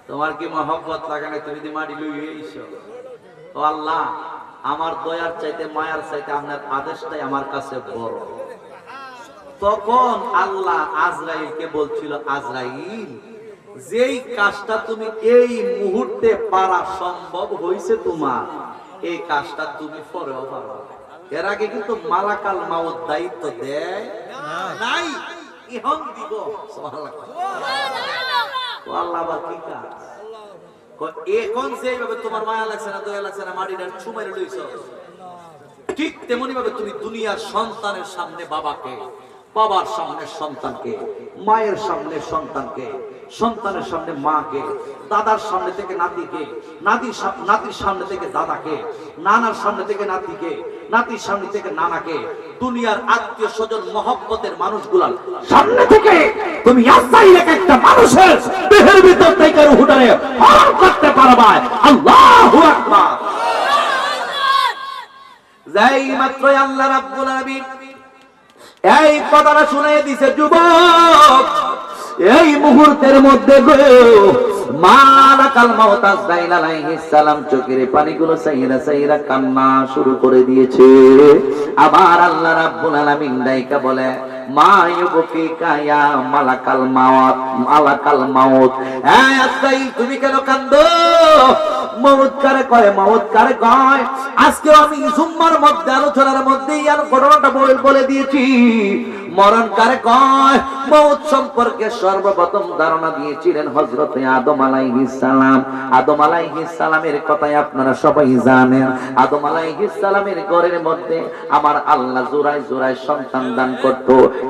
তোমার কি মহব্বত লাগে নাই? তুমি যদি মাটি লইয়ে এসো, ও আল্লাহ, আমার দয়ার চাইতে মায়ার চাইতে আপনার আদেশটাই আমার কাছে বড়। তখন আল্লাহ আজরাইলকে বলছিল, আজরাইল, যেই কাজটা তুমি এই মুহূর্তে পারা সম্ভব হয়েছে তোমার, এই কাজটা তুমি পরেও পারো। এর আগে কিন্তু মালাকাল মাউত দায়িত্ব দেয় নাই, এখন দিব। আল্লাহ আবার কি কাজ? এখন যেভাবে তোমার মায়া লাগছে না, দয়া লাগছে না, মাটিটা ছুমাইরে লইছ, ঠিক তেমনি ভাবে তুমি দুনিয়ার সন্তানের সামনে বাবাকে, বাবার সামনে সন্তানকে, মায়ের সামনে সন্তানকে, সন্তানের সামনে মাকে, দাদার সামনে থেকে নাতিকে, নাতির সামনে থেকে দাদাকে, নানার সামনে থেকে নাতিকে, নাতির সামনে থেকে নানাকে, দুনিয়ার আত্মীয় স্বজন মহব্বতের মানুষগুলার সামনে থেকে তুমি আজরাইলকে একটা মানুষের দেহের ভিতর থেকে রূহটারে হরণ করতে পারবা। আল্লাহু আকবার। যাই মাত্র আল্লাহ রাব্বুল আলামিন এই কথাটা শুনিয়ে দিছে, যুবক, এই মুহূর্তের মধ্যে গো মালাকাল মাউত আজরাইল আলাইহিস সালাম চোখের পানিগুলো সাইরা কান্না শুরু করে দিয়েছে। আবার আল্লাহ রাব্বুল আলামিন ডাইকা বলে, মা ইউবকিকা ইয়া মালাকাল মাউত, মালাকাল মাউত, এই আজরাইল তুমি কেন কান্দো? মওত কারে কয়, মওত কারে কয়। আজকে আমি জুম্মার মধ্যে আলোচনার মধ্যেই আর ঘটনাটা বলে দিয়েছি। মরণ কারে কয়, মওত সম্পর্কে সর্বপ্রথম ধারণা দিয়েছিলেন হযরতে আদম আলাইহিস সালাম। আদম আলাইহিস সালামের কথাই আপনারা সবাই জানেন। আদম আলাইহিস সালামের ঘরের মধ্যে আমার আল্লাহ জোড়ায় জোড়ায় সন্তান দান করত।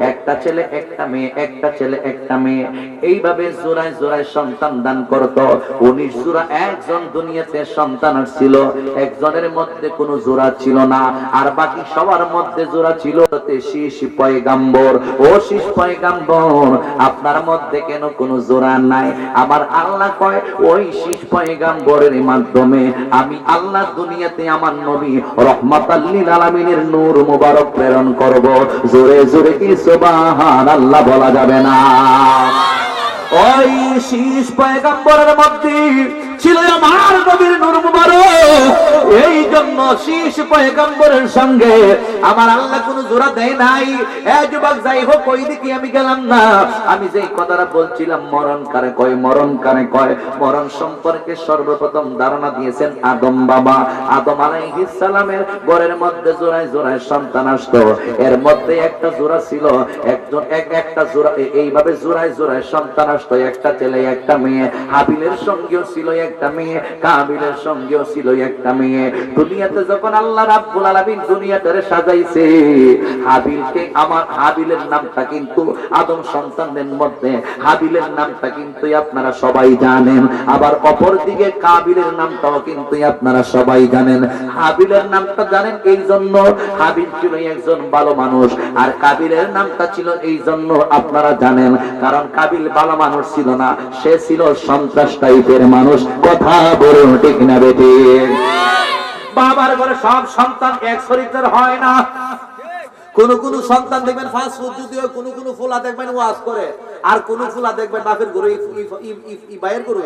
একটা ছেলে একটা মেয়ে, একটা ছেলে একটা মেয়ে, এইভাবে জোড়ায় জোড়ায় সন্তান দান করত। 19 জোড়া একজন দুনিয়াতে সন্তান ছিল, একজনের মধ্যে কোনো জোড়া ছিল না, আর বাকি সবার মধ্যে জোড়া ছিল। শীষ পয়গাম্বর, ও শীষ পয়গাম্বর, আপনার মধ্যে কেন কোনো জোড়া নাই? আমার আল্লাহ কয়, ওই শীষ পয়গাম্বরের মাধ্যমে আমি আল্লাহ দুনিয়াতে আমার নবী রহমাতাল লিল আলামিনের নূর মুবারক প্রেরণ করব। জোরে জোরে কি সুবহানাল্লাহ বলা যাবে না? ওই শীষ পয়গাম্বরের মধ্যে ছিল আমার নবীর নূর মুবারক। এই জন্য শীষ পয়গাম্বরের সঙ্গে আমার আল্লাহ কোনো জোড়া দেয় নাই। এ যুবক, যাই হোক, ওই দিকে আমি গেলাম না। আমি যে কথাটা বলছিলাম, মরণ কারে কয়, মরণ কারে কয়, মরণ সম্পর্কে সর্বপ্রথম ধারণা দিয়েছেন আদম বাবা। আদম আলাইহিস সালামের ঘরের মধ্যে জোড়ায় জোড়ায় সন্তান আসতো। এর মধ্যে একটা জোড়া ছিল, একজন একটা জোড়া, এইভাবে জোড়ায় জোড়ায় সন্তান আসতো, একটা ছেলে একটা মেয়ে। হাবিলের সঙ্গেও ছিল একটা মেয়ে, কাবিলের সঙ্গেও ছিল একটা মেয়ে। দুনিয়াতে যখন আল্লাহ রাব্বুল আলামিন দুনিয়াটারে সাজাইছে, হাবিলকে, আমার হাবিলের নামটা কিন্তু আদম সন্তানদের মধ্যে হাবিলের নামটা কিন্তু আপনারা সবাই জানেন। আবার অপর দিকে কাবিলের নামটাও কিন্তু আপনারা সবাই জানেন। হাবিলের নামটা জানেন এই জন্য, হাবিল ছিল একজন ভালো মানুষ, আর কাবিলের নামটা ছিল এই জন্য আপনারা জানেন, কারণ কাবিল ভালো মানুষ ছিল না, সে ছিল সন্ত্রাস টাইপের মানুষ। কথা বলুন ঠিক না বেটি? বাবার ঘরে সব সন্তান এক চরিত্রের হয় না। কোন কোন সন্তান দেখবেন ফাস্ট ফুড যদিও, কোন কোন ফুলা দেখবেন ওয়াজ করে, আর কোন ফুলা দেখবেন বাপের ঘরে বাইরের করে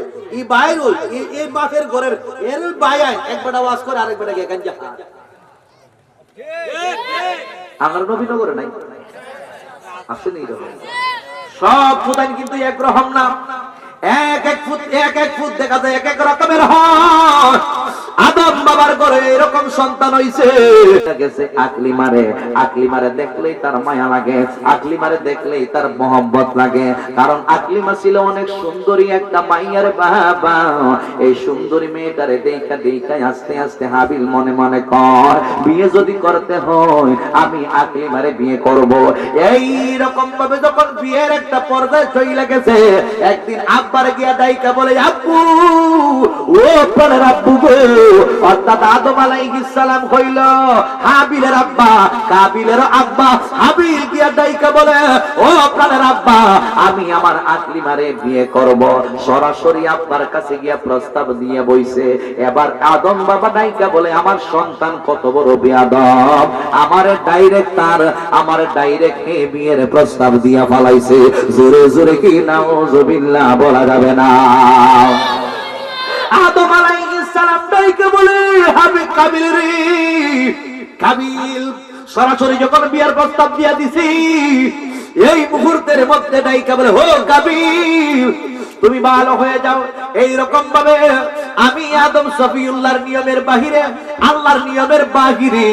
বাইর ওই এই বাপের ঘরের এর বাইয়ায় একবারটা ওয়াজ করে, আরেকবারটা গিয়ে গাঞ্জা খায়। আমার নবীনগরে নাই, আসেনি এরকম। সব ফুদাইন কিন্তু এক রকম না, এক এক ফুট দেখা যায় এক এক রকমের হয়। আদম বাবার ঘরে এরকম সন্তান হইছে, গেছে আকলি মারে দেখলেই তার মায়া লাগে, আকলি মারে দেখলেই তার মহব্বত লাগে, কারণ আকলিমা ছিল অনেক সুন্দরী একটা মাইয়ার বাবা। এই সুন্দরী মেয়েটারে দেখা দেখা আস্তে আস্তে হাবিল মনে মনে কর, বিয়ে যদি করতে হয় আমি আকলিমারে বিয়ে করব। এই রকম ভাবে যখন বিয়ের একটা পর্যায়ে চলে গেছে, একদিন আব্বারে গিয়া ডাইকা বলে, আব্বু, ও প্রাণের আব্বু গো, অর্থাৎ আদম আলাইহিস সালাম কইল হাবিলের আব্বা, কাবিলের আব্বা। হাবিল গিয়া ডাইকা বলে, ও প্রাণের আব্বা, আমি আমার আকলিমারে বিয়ে করব। সরাসরি আব্বার কাছে গিয়া প্রস্তাব দিয়ে বইছে। এবার আদম বাবা ডাইকা বলে, আমার সন্তান কত বড় বেয়াদব, আমার ডাইরেক্ট বিয়ের প্রস্তাব দিয়া ফালাইছে। জোরে জোরে কি নাউজুবিল্লাহ বলা যাবে না? আদম আলাইহিস সালাম ডাইকা বলে, হাবিল, কাবিল রে, কাবিল সরাসরি যখন বিয়ার প্রস্তাব দিয়া দিছি, এই মুহূর্তের মধ্যে ডাইকা বলে, ও কাবিল, তুমি ভালো হয়ে যাও। এই রকম ভাবে আমি আদম সফিউল্লাহর নিয়মের বাহিরে, আল্লাহর নিয়মের বাহিরে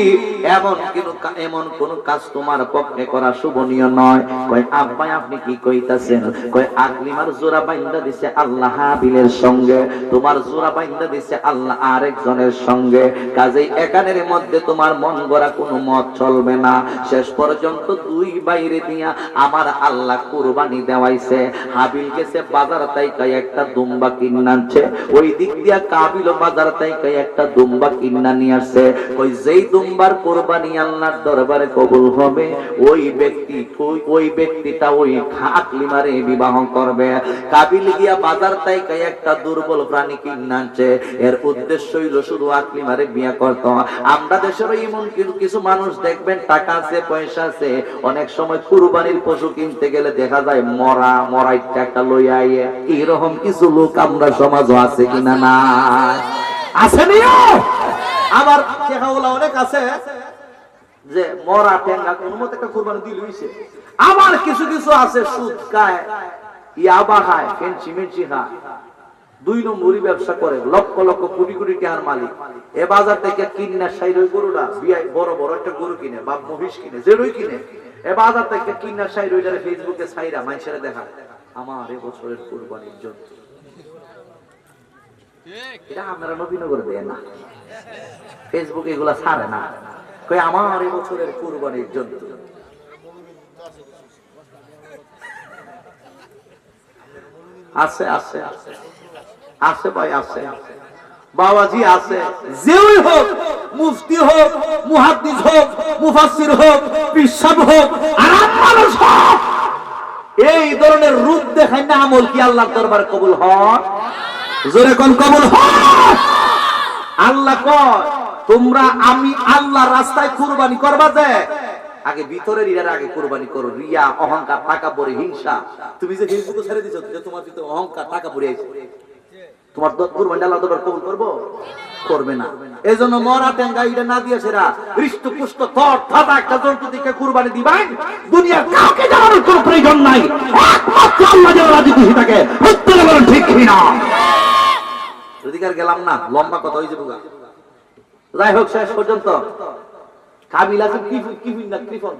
এমন কোন কাজ তোমার পক্ষে করা শোভনীয় নয়। কয়, আব্বা আপনি কি কইতাছেন? কয়, আকলিমার জোড়া বাইন্দা দিছে আল্লাহ হাবিলের সঙ্গে, তোমার জোড়া বাইন্দা দিছে আল্লাহ আরেকজনের সঙ্গে, কাজেই এখানের মধ্যে তোমার মন গড়া কোনো মত চলবে না। শেষ পর্যন্ত দুই বাইরে দিয়া আমার আল্লাহ কুরবানি দেওয়াইছে। হাবিল গেছে বাজার তাইকা একটা দুম্বা কিনানছে, ওই দিক দিয়া কাবিল বাজার তাইকা একটা দুম্বা কিনা নিয়ে আসছে। কই, যেই দুম্বার কুরবানি আল্লাহর দরবারে কবুল হবে, ওই ব্যক্তিটা ওই আকলিমারে বিবাহ করবে। কাবিল গিয়া বাজার তাইকা একটা দুর্বল প্রাণী কিনানছে, এর উদ্দেশ্য হইল শুধু আকলিমারে বিয়ে করত। আমরা দেশের এমন কিছু মানুষ দেখবেন, টাকা আছে, পয়সা আছে, অনেক সময় কুরবানির পশু কিনতে গেলে দেখা যায় মরা একটা লইয়া আইয়ে। এরকম কিছু লোক আমরা সমাজও আছে কিনা? না আছে নিও। আমার টেকাওয়ালা অনেক আছে যে মরা টেঙ্গা কোন মতে একটা কুরবানি দিল হইছে। আমার কিছু কিছু আছে সুদ খায়, ইয়াবা খায়, ফেন্সি মেন্সি খায়, 2 নম্বরই ব্যবসা করে, লক্ষ লক্ষ কোটি কোটি টাকার মালিক। এ বাজার থেকে কিনা সাইর ওই গরুটা বিয়াই বড় বড় একটা গরু কিনে বা মহিষ কিনে, যেটাই কিনে এ বাজার থেকে কিনা সাইর ওইটারে ফেসবুকে ছাইরা মানুষেরা দেখায় আমার এবছরের কুরবানির জন্য। এটা আমরা নবীনগর দেয় না, ফেসবুকে এগুলা ছাড়ে না, কই আমার এবছরের কুরবানির জন্য। আছে আছে আছে আছে ভাই আছে, বাবাজি আছে, যেই হোক, মুফতি হোক, মুহাদ্দিস হোক, মুফাসসির হোক, পিসাব হোক, আর মানুষ হোক, এই ধরনের রূপ দেখায় না আমল কি আল্লাহর দরবারে কবুল হয়? জোরে কোন কবুল হয়? আল্লাহ কয় তোমরা আমি আল্লাহর রাস্তায় কুরবানি করবা, যে আগে ভিতরের ইরার আগে কুরবানি করো। রিয়া, অহংকার, টাকা পরে, হিংসা, তুমি যে ফেসবুকে ছেড়ে দিছো যে তোমার ভিতরে অহংকার, টাকা পরে আছে, তোমার কুরবানি আল্লাহ দরবার কবুল করবো? করবে না। এজন্য মরা টেঙ্গা এটা না দিয়ে সেরা হৃষ্টপুষ্ট তর থাকা একটা জন্তু দিকে কুরবানি দিবেন, দুনিয়ার কাউকে জানানোর কোনো প্রয়োজন নাই, একমাত্র আল্লাহ যেন রাজি খুশি থাকে। প্রত্যেকে বলেন ঠিক কিনা? অধিকার গেলাম না, লম্বা কথা হয়ে যাবো। যাই হোক, শেষ পর্যন্ত কাবিল আছে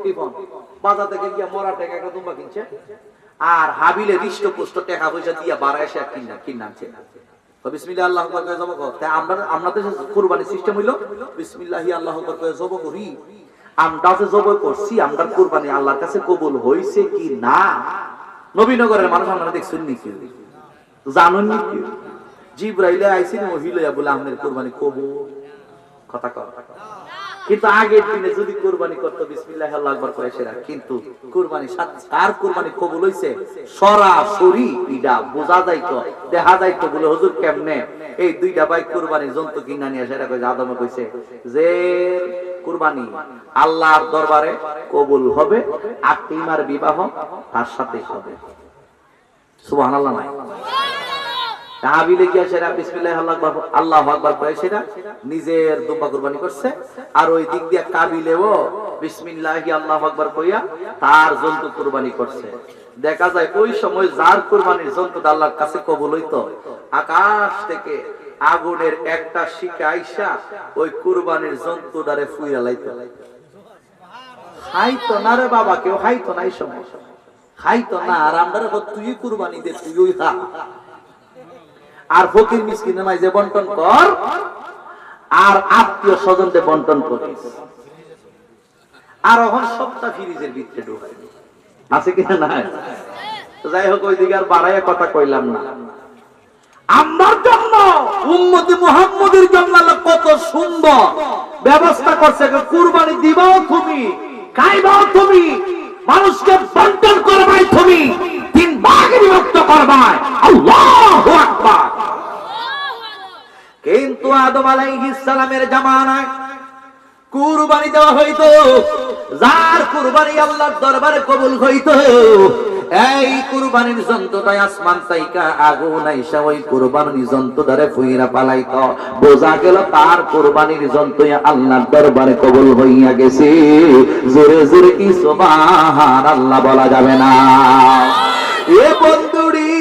কৃপন বাজার থেকে গিয়া মরা টেঙ্গা একটা দুম্বা কিনছে, আর হাবিলে হৃষ্টপুষ্ট টাকা পয়সা দিয়া বাড়ায় সে কিনাচ্ছে। বিসমিল্লাহ আল্লাহু আকবার কয়ে জব কর। তাই আমাদের কুরবানি সিস্টেম হইলো বিসমিল্লাহি আল্লাহু আকবার কয়ে জব করি। আমরা যে জব করছি, আমরা কুরবানি আল্লাহর কাছে কবুল হইছে কি না? নবীনগরের মানুষ আপনারা দেখছেন নি? কি জানেন নি? কি জিবরাইল আইছেন মহিলা বলে আমাদের কুরবানি কবুল, কথা কর। কিন্তু আগের দিনে যদি কুরবানি করতো বিসমিল্লাহি আল্লাহু আকবার করে সেরা, কিন্তু কুরবানি আর কুরবানি কবুল হইছে সরাসরি এটা বোঝা যাইতো, দেখা যাইতো বলে হুজুর কেমনে এই দুইটা ভাই কুরবানি জন্তু কিনা নিয়ে সেটা কইছে। আদমে কইছে যে কুরবানি আল্লাহর দরবারে কবুল হবে, আকিমার বিবাহ তার সাথে হবে। সুবহানাল্লাহ নাই? হাবিলে গিয়া সেরা বিসমিল্লাহি আল্লাহু আকবার কয়ে সেরা নিজের দুম্বা কুরবানি করছে, আর ওই দিক দিয়া কাবিলেও বিসমিল্লাহি আল্লাহু আকবার কইয়া তার জন্তু কুরবানি করছে। দেখা যায় ওই সময় যার কুরবানির জন্তুটা আল্লাহর কাছে কবুল হইতো, আকাশ থেকে আগুনের একটা শিকা আইসা ওই কুরবানির জন্তুটারে ফুইরা লাইতো। খাইতো না রে বাবা, কেউ খাইতো না এই সময়, খাইতো না। আর আমরা তুই কুরবানি দে, তুই খা, আর ফকির মিসকিনের মাঝে বন্টন কর, আর আত্মীয় স্বজনদের বন্টন করিস। আর এখন সপ্তাহ ফ্রিজের ভিতরে ঢুকাই আছে কিনা না? যাই হোক, ওই দিকে আর বাড়াইয়া কথা কইলাম না। আমার জন্য উম্মতে মুহাম্মদের জন্য আল্লাহ কত সুন্দর ব্যবস্থা করছে। কুরবানি দিবাও তুমি, খাইবাও তুমি, মানুষকে বন্টন করবাই তুমি, 3 ভাগে বিভক্ত করবাই। আল্লাহু আকবার। কিন্তু আদম আলাইহিস সালামের জামানায় কুরবানি দেওয়া হইতো, যার কুরবানি আল্লাহর দরবারে কবুল হইতো, এই কুরবানির জন্তুটা আসমান তাইকা আগুন আইসা ওই কুরবানির জন্তুটারে ফুইরা পালাইতো। বোঝা গেল তার কুরবানির জন্তু আল্লাহর দরবারে কবুল হইয়া গেছে। জোরে জোরে কি সুবহানাল্লাহ বলা যাবে না? এ বন্ধুরি,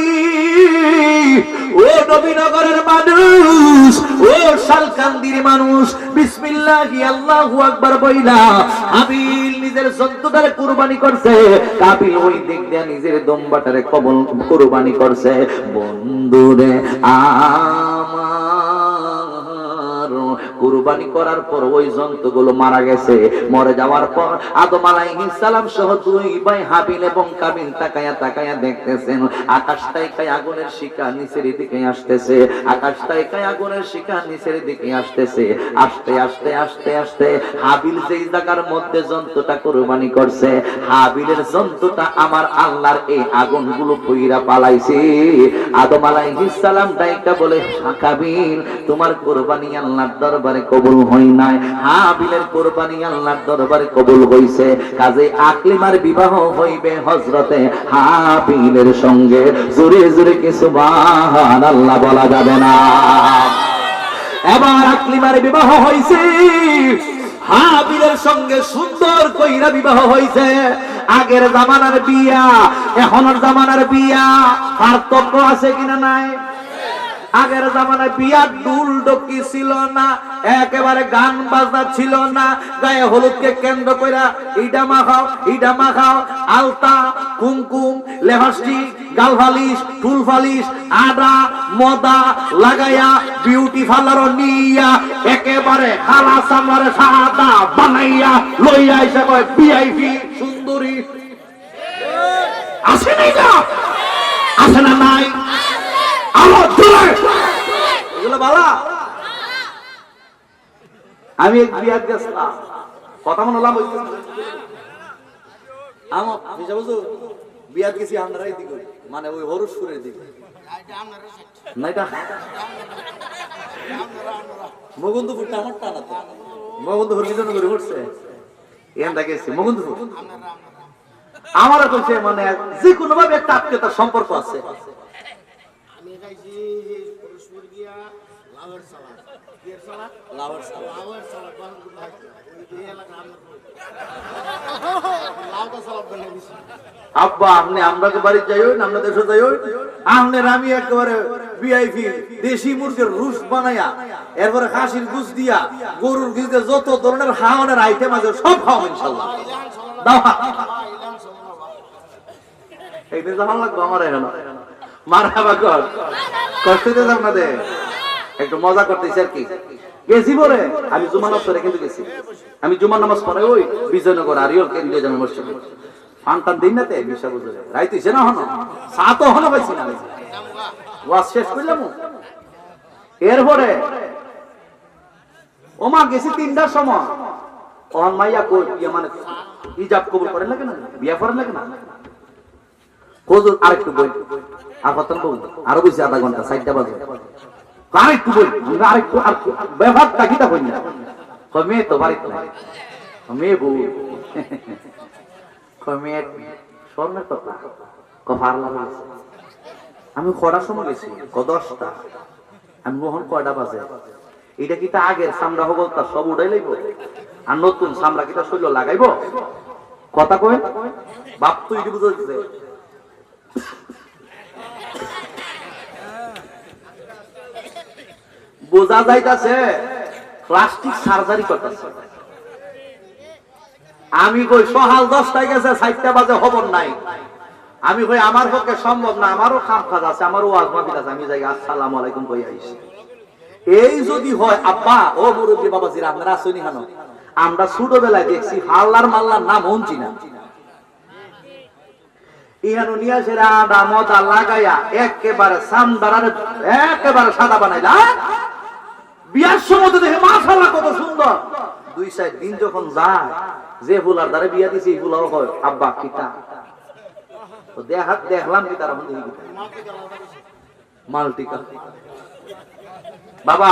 ও নবীনগরের মানুষ, ও শালকান্দির মানুষ, বিসমিল্লাহি আল্লাহু আকবার বইলা হাবিল নিজের জন্তুটারে কুরবানি করছে, কাবিল ওই দিক দিয়ে নিজের দুম্বাটারে কবুল কুরবানি করছে। বন্ধুরে আমার, কুরবানি করার পর ওই জন্তুগুলো মারা গেছে। মরে যাওয়ার পর আদম আলাইহিস সালাম সহ 2 ভাই হাবিল এবং কাবিল তাকায়া তাকায়া দেখতেছেন আকাশটায় আগুনের শিখা নিচের দিকে আসতেছে, আকাশটায় আগুনের শিখা নিচের দিকে আসতেছে। আস্তে আস্তে আস্তে আস্তে হাবিল যেই জায়গার মধ্যে জন্তুটা কুরবানি করছে, হাবিলের জন্তুটা আমার আল্লাহর এই আগুনগুলো পুইরা পালাইছে। আদম আলাইহিস সালাম ডাইকা বলে, কাবিল তোমার কুরবানি আল্লাহর দরবারে কবুল হয় নাই, হাবিলের কুরবানি আল্লাহর দরবারে কবুল হইছে। কাজে আকলিমার বিবাহ হইবে হযরতে হাবিলের সঙ্গে। জোরে জোরে কি সুবহানাল্লাহ বলা যাবে না? এবার আকলিমার বিবাহ হইছে, হাবিলের সঙ্গে সুন্দর কইরা বিবাহ হইছে। আগের জামানার বিয়া এখনের জামানার বিয়া পার্থক্য আছে কিনা নাই? আগের জামানায় বিয়ার দুল ডকি ছিল না, একেবারে গান বাজনা ছিল না। গায়ে হলুদকে কেন্দ্র কইরা ইডা মাখাও, আলতা, কুমকুম, লিপস্টিক, গাল ফালিশ, ফুল ফালিশ, আদা মদা লাগাইয়া বিউটি পার্লার নিয়া একেবারে খালা সামারে সাদা বানাইয়া লইয়া এসে কয় ভিআইপি সুন্দরী। আসে নাই না? আসে না? নাই? আলো ধরে এগুলো বালা। আমি এক বিয়াত গেছিলাম, কথা মনে হলাম আমার বিয়াত গেছি আমরাই দিকে, মানে ওই হরুসপুরের দিকে না, এটা মুকুন্দপুরটা আমার টানা তো। মুকুন্দপুর কি জন্য করে উঠছে এখানটা গেছি মুকুন্দপুর। আমার বলছে মানে যে কোনো ভাবে একটা আত্মীয়তার সম্পর্ক আছে। আব্বা আপনি আমরা বাড়ি যাই হই, আমরা দেশে যাই হই, আপনার আমি একেবারে ভিআইপি দেশি মুরগির রুস বানাইয়া, এরপরে খাসির গুস দিয়া, গরুর গুস দিয়ে যত ধরনের খাওয়ানোর আইটেম আছে সব খাওয়া ইনশাল্লাহ। একদিন যখন লাগবো আমার এখানে মারহাবা কর, কষ্ট দিতে আপনাদের একটু মজা করতেছি আর কি। গেছি বলে আমি জুমা নামাজ পড়ে কিন্তু গেছি, আমি জুমা নামাজ পড়ে ওই বিজয়নগর আরিয়ল কেন্দ্রীয় জামে মসজিদে ফান্টান দিন নাতে মিশা বুঝে রাইতেছে না হনো সাতও হনো পাইছি না, ওয়াজ শেষ করলাম। এরপরে ওমা গেছি ৩টার সময়, ওহন মাইয়া কই বিয়া মানে ইজাব কবুল করেন লাগে না, বিয়া করেন লাগে না, হুজুর আরেকটু বই আপাতত বল আরো বেশি আধা ঘন্টা ৪টা বাজে আরেকটু বই আরেকটু ব্যাপারটা কিটা বই না মেয়ে তো বাড়িতে নাই, মেয়ে বউ মেয়ে স্বর্ণের কথা কফার লাগা আছে। আমি কটার সময় গেছি ১০টা, আমি মোহন কয়টা বাজে, এটা কি তা আগের সামরা হবো তার সব উঠাই লাগবো আর নতুন সামরা কি তার শৈল লাগাইব? কথা কয় বাপ তো এটি বুঝতে বোঝা যাইতাছে প্লাস্টিক সার্জারি করতেছে। আমি কই সকাল 10টায় গেছে ৪টা বাজে খবর নাই, আমি কই আমার পক্ষে সম্ভব না, আমারও খাম কাজ আছে, আমারও ওয়াজ মাহফিল আছে, আমি যাই আসসালামু আলাইকুম কই আইছি। এই যদি হয় আব্বা ও মুরব্বি বাবাজিরা আপনারা আসুনি কেন, আমরা ছোটবেলায় দেখছি হাল্লার মাল্লার নাম হনছি না, ইহানো নিয়ে আসে আদা মদা লাগাইয়া একেবারে সামদারার একেবারে সাদা বানাইলা। বিয়ার সময় দেখে মাশাআল্লাহ কত সুন্দর, ২-৪ দিন যখন যায় যে ফুলার দ্বারা বিয়া দিছে এই ফুলাও হয় আব্বা কিতা তো দেখলাম কি তারা মাল্টিকা। বাবা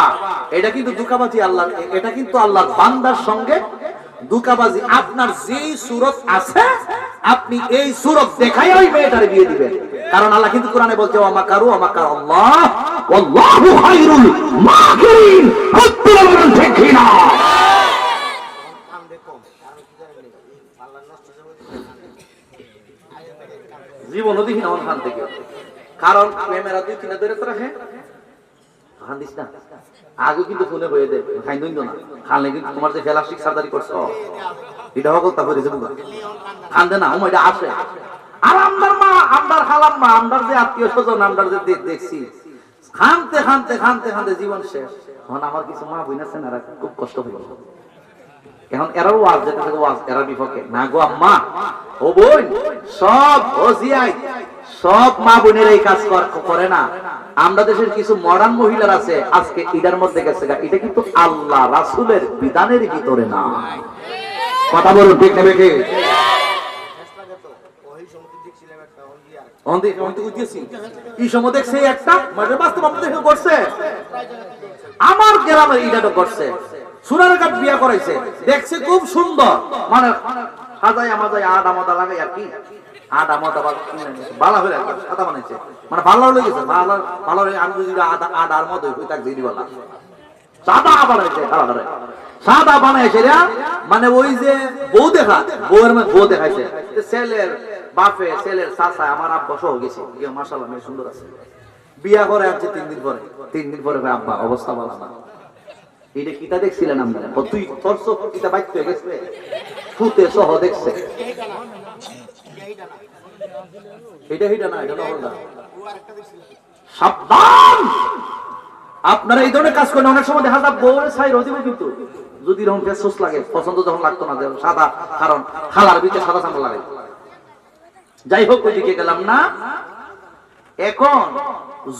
এটা কিন্তু দুকাবাজি আল্লাহ, এটা কিন্তু আল্লাহর বান্দার সঙ্গে দুকাবাজি। আপনার যেই সূরত আছে আপনি এই সূরত দেখাই ওই মেয়েটার বিয়ে দিবেন, কারণ আল্লাহ কিন্তু কোরআনে বলছে ওয়া মাকারু ওয়া মাকার আল্লাহ ওয়াল্লাহু খায়রুল মাকিরিন। বলুন ঠিক কি না? জীবন দেখি না ওখান থেকে, কারণ ক্যামেরা ২-৩টা ধরে তো রাখে হান দিস না, আগে কিন্তু ফোনে হয়ে দেয় খাই দইন না খালে কিন্তু তোমার যে প্লাস্টিক সার্জারি করছো এটা হকল তা করে যাবো খান দে না ওইটা আসে। আর আমদার মা আমদার খালাম মা আমদার যে আত্মীয় স্বজন আমদার যে দেখছি খানতে খানতে খানতে খানতে জীবন শেষ। এখন আমার কিছু মা বইন আছেন এরা খুব কষ্ট হয়ে গেল, এখন এরাও ওয়াজ যেতে থাকে ওয়াজ এরা বিপক্ষে না গো আম্মা ও বোন সব ও জিয়াই সব মা বোনের এই কাজ করে না। আমরা দেশের কিছু মডার্ন মহিলার আছে আজকে এটার মধ্যে গেছে, এটা কিন্তু আল্লাহ রাসূলের বিধানের ভিতরে না। কথা বলুন ঠিক নেবে কি? আমার গ্রামের ইটা করছে সোনারঘাট বিয়া করাইছে, দেখছে খুব সুন্দর, মানে সাজাই আমাজাই আদা মদা লাগাই আর কি আদা মদা বালা হয়ে সাদা বানাইছে, মানে ভালো লেগেছে ভালো ভালো আমি যদি আদার মতো বলা সাদা বানাইছে সাদা বানাইছে রে, মানে ওই যে বউ দেখা বউয়ের মধ্যে বউ দেখাইছে ছেলের বাপে ছেলের চাচা আমার আব্বা সহ গেছে, মাশাআল্লাহ মেয়ে সুন্দর আছে। বিয়া করে আসছে 3 দিন পরে, 3 দিন পরে আব্বা অবস্থা ভালো না। এটা কিতা দেখছিলেন আপনারা? তুই তোর চোখ কিতা বাইতে হয়ে গেছে, ফুতে সহ দেখছে। এটা না, এটা না। সাবধান, আপনারা এই ধরনের কাজ করেন। অনেক সময় দেখা যায় বউয়ের ছাই রদিবে, কিন্তু যদি এরকম ফেসস লাগে, পছন্দ যখন লাগতো না, সাদা, কারণ খালার ভিতরে সাদা চামড়া লাগে। যাই হোক, ওইদিকে গেলাম না। এখন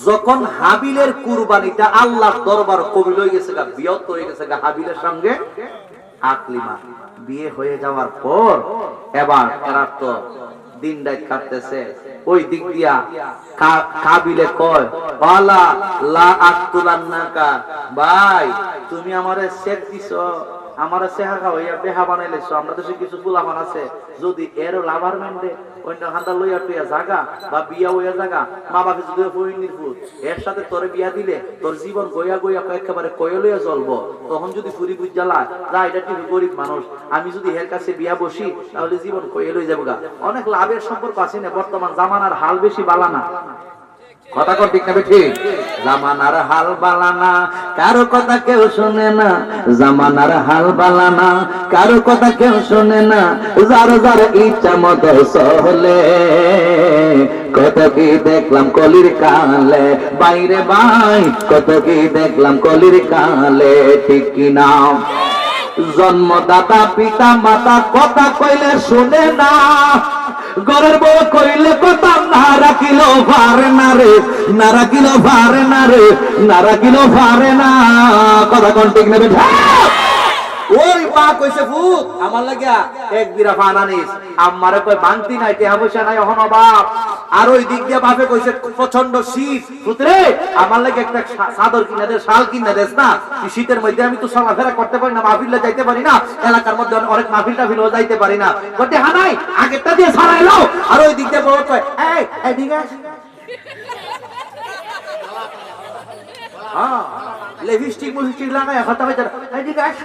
যখন হাবিলের কুরবানিটা আল্লাহর দরবার কবুল হয়ে গেছে, বিয়ত হয়ে গেছে হাবিলের সঙ্গে আকলিমা, বিয়ে হয়ে যাওয়ার পর এবার এরা তো দিন রাত কাটতেছে। ওই দিক দিয়া কাবিলে কয়, ওয়ালা লা আকতুলান্নাকা, ভাই তুমি আমারে সেট দিছো, আমারে সেহাকা হইয়া বেহা বানাইলেছো। আমরা দেশে কিছু ফুলাফান আছে, যদি এর লাভার মেন্ডে অন্য হান্দা লইয়া টুইয়া জাগা বা বিয়া হইয়া জাগা, মা বাপে যদি ফইনির ফুল এর সাথে তোরে বিয়া দিলে তোর জীবন গইয়া গইয়া একেবারে কয়ে লইয়া জ্বলবো। তখন যদি ফুরি বুঝ জ্বালা যা, এটা কি গরিব মানুষ, আমি যদি এর কাছে বিয়া বসি তাহলে জীবন কয়ে লই যাবো গা। অনেক লাভের সম্পর্ক আছে না, বর্তমান জামানার হাল বেশি বালানা। কথা কর ঠিক না ঠিক? জামানার হাল বালানা, কারো কথা কেউ শোনে না। জামানার হাল বালানা, কারো কথা কেউ শোনে না। যার যার ইচ্ছা মতো চলে। কত কি দেখলাম কলির কালে, বাইরে ভাই কত কি দেখলাম কলির কালে, ঠিক কিনা? জন্মদাতা পিতা মাতা কথা কইলে শুনে না, ঘরের বউ কইলে কথা না রাখিল পারে না রে, না রাখিল পারে না রে, না রাখিল পারে না। কথা কোন ঠিক নেবে? ওই মা কইছে ভূত আমার লাগিয়া এক বিরা ফানা নিস, আমারে কই বান্তি নাই, টেহা পয়সা নাই, অহন বাপ। আর ওই দিক দিয়ে বাপে কইছে প্রচন্ড শীত, পুত্রে আমার লাগে একটা চাদর কিনা দে, শাল কিনা দেস না, শীতের মধ্যে আমি তো চলাফেরা করতে পারি না, মাহফিলে যাইতে পারি না, এলাকার মধ্যে অনেক মাহফিল টাফিলও যাইতে পারি না। কইতে হানাই আগেরটা দিয়ে ছাড়াই লাও। আর ওই দিক দিয়ে বড় কয়, এই এদিকে আস। হ্যাঁ, লিপস্টিক মুস্টিক লাগায় কথা কইতে, এদিকে আস।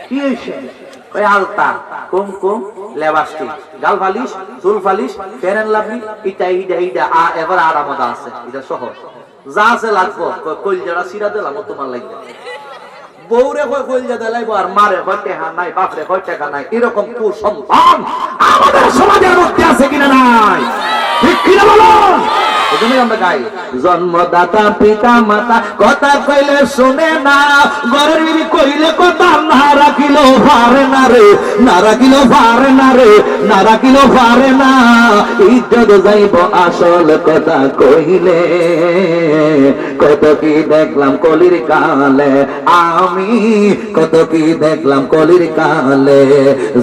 কি হইছে? ওই আলতা, কুমকুম, লিপস্টিক, গাল ফালিশ, চুল ফালিশ, ফেয়ার এন্ড লাভলি, ইটা এবার আরামদা আছে, এটা সহজ যা আছে লাগবো। কইলজাটা সিরা দিলাম তোমার লাগবে। বউরে কয় কইলজা দিলাইব, আর মারে কয় টাকা নাই, বাপরে কয় টাকা নাই। এরকম কুসম্মান আমাদের সমাজের মধ্যে আছে কিনা নাই? ঠিক কিনা বলুন? আমরা গাই, জন্মদাতা পিতা মাতা কথা কইলে শুনে না, ঘরের বিবি কইলে কথা না রাখিল পারে না রে, না রাখিল পারে না রে, না রাখিল পারে না। ইজ্জত যাইব আসল কথা কইলে, কত কি দেখলাম কলির কালে, আমি কত কি দেখলাম কলির কালে।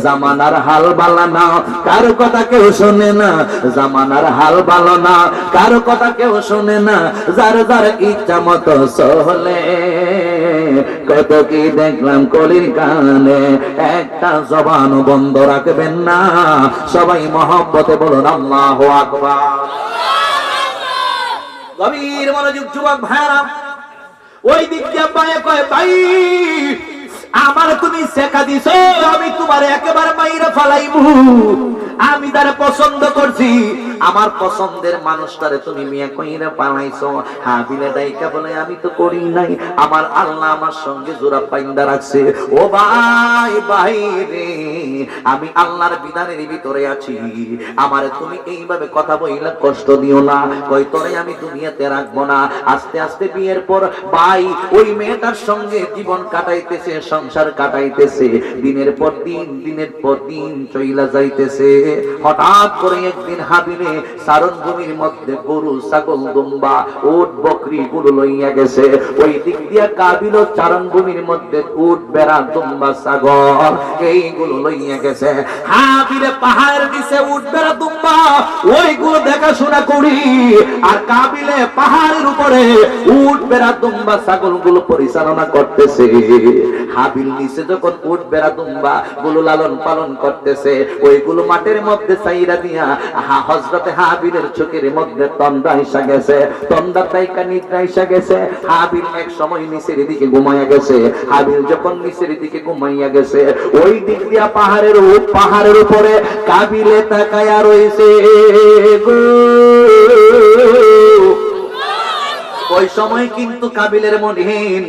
জামানার হাল বালানা, কারো কথা কেউ শোনে না। জামানার হাল বালানা, কারো কথা কেউ শোনে না। যার যার ইচ্ছা মতো চলে, কত কি দেখলাম কলির কানে। একটা জবান বন্ধ রাখবেন না, সবাই মহব্বতে বলুন আল্লাহু আকবার। গভীর মনোযোগ যুবক ভাইরা, ওই দিক দিয়ে পায়ে কয়, ভাই আমার তুমি শেখা দিছো, আমি তোমার একেবারে মাইরা ফালাইমু। আমি তারে পছন্দ করছি, আমার পছন্দের মানুষটারে তুমি মিয়া কইরা পালাইছো। হাবিলে দাইকা বলে আমি তো করি নাই, আমার আল্লাহ আমার সঙ্গে জোড়া পাইন্দা রাখছে। ও ভাই ভাই রে, আমি আল্লাহর বিধানের ভিতরে আছি, আমারে তুমি এইভাবে কথা বইলা কষ্ট দিও না। কই তোরে আমি দুনিয়াতে রাখবো না। আস্তে আস্তে বিয়ের পর ভাই ওই মেয়েটার সঙ্গে জীবন কাটাইতেছে, সংসার কাটাইতেছে। দিনের পর দিন, দিনের পর দিন চইলা যাইতেছে। হঠাৎ করে একদিন হাবিলে সারণভূমির মধ্যে গরু, ছাগল, দুম্বা, উট, বকরি গুলো লইয়া গেছে। ওই দিক দিয়া কাবিল চারণভূমির মধ্যে উট, বেড়া, দুম্বা, ছাগল এইগুলো লইয়া গেছে। হাবিলে পাহাড়ের নিচে উট, বেড়া, দুম্বা ওইগুলো দেখাশোনা করি, আর কাবিলে পাহাড়ের উপরে উট, বেড়া, দুম্বা, ছাগল গুলো পরিচালনা করতেছে। হাবিল নিচে যখন উট, বেড়া, দুম্বা গুলো লালন পালন করতেছে, ওইগুলো মাঠের মধ্যে চাইরা দিয়া হযরতে হাবিলের চোখের মধ্যে তন্দ্রা এসে গেছে। তন্দ্রা তাইকা নিদ্রা এসে গেছে। হাবিল এক সময় নিচের দিকে ঘুমাইয়া গেছে। হাবিল যখন নিচের দিকে ঘুমাইয়া গেছে, ওই দিক দিয়া পাহাড়ের উপরে কাবিলে তাকায়া রইছে গো। ওই সময় কিন্তু কাবিলের মনে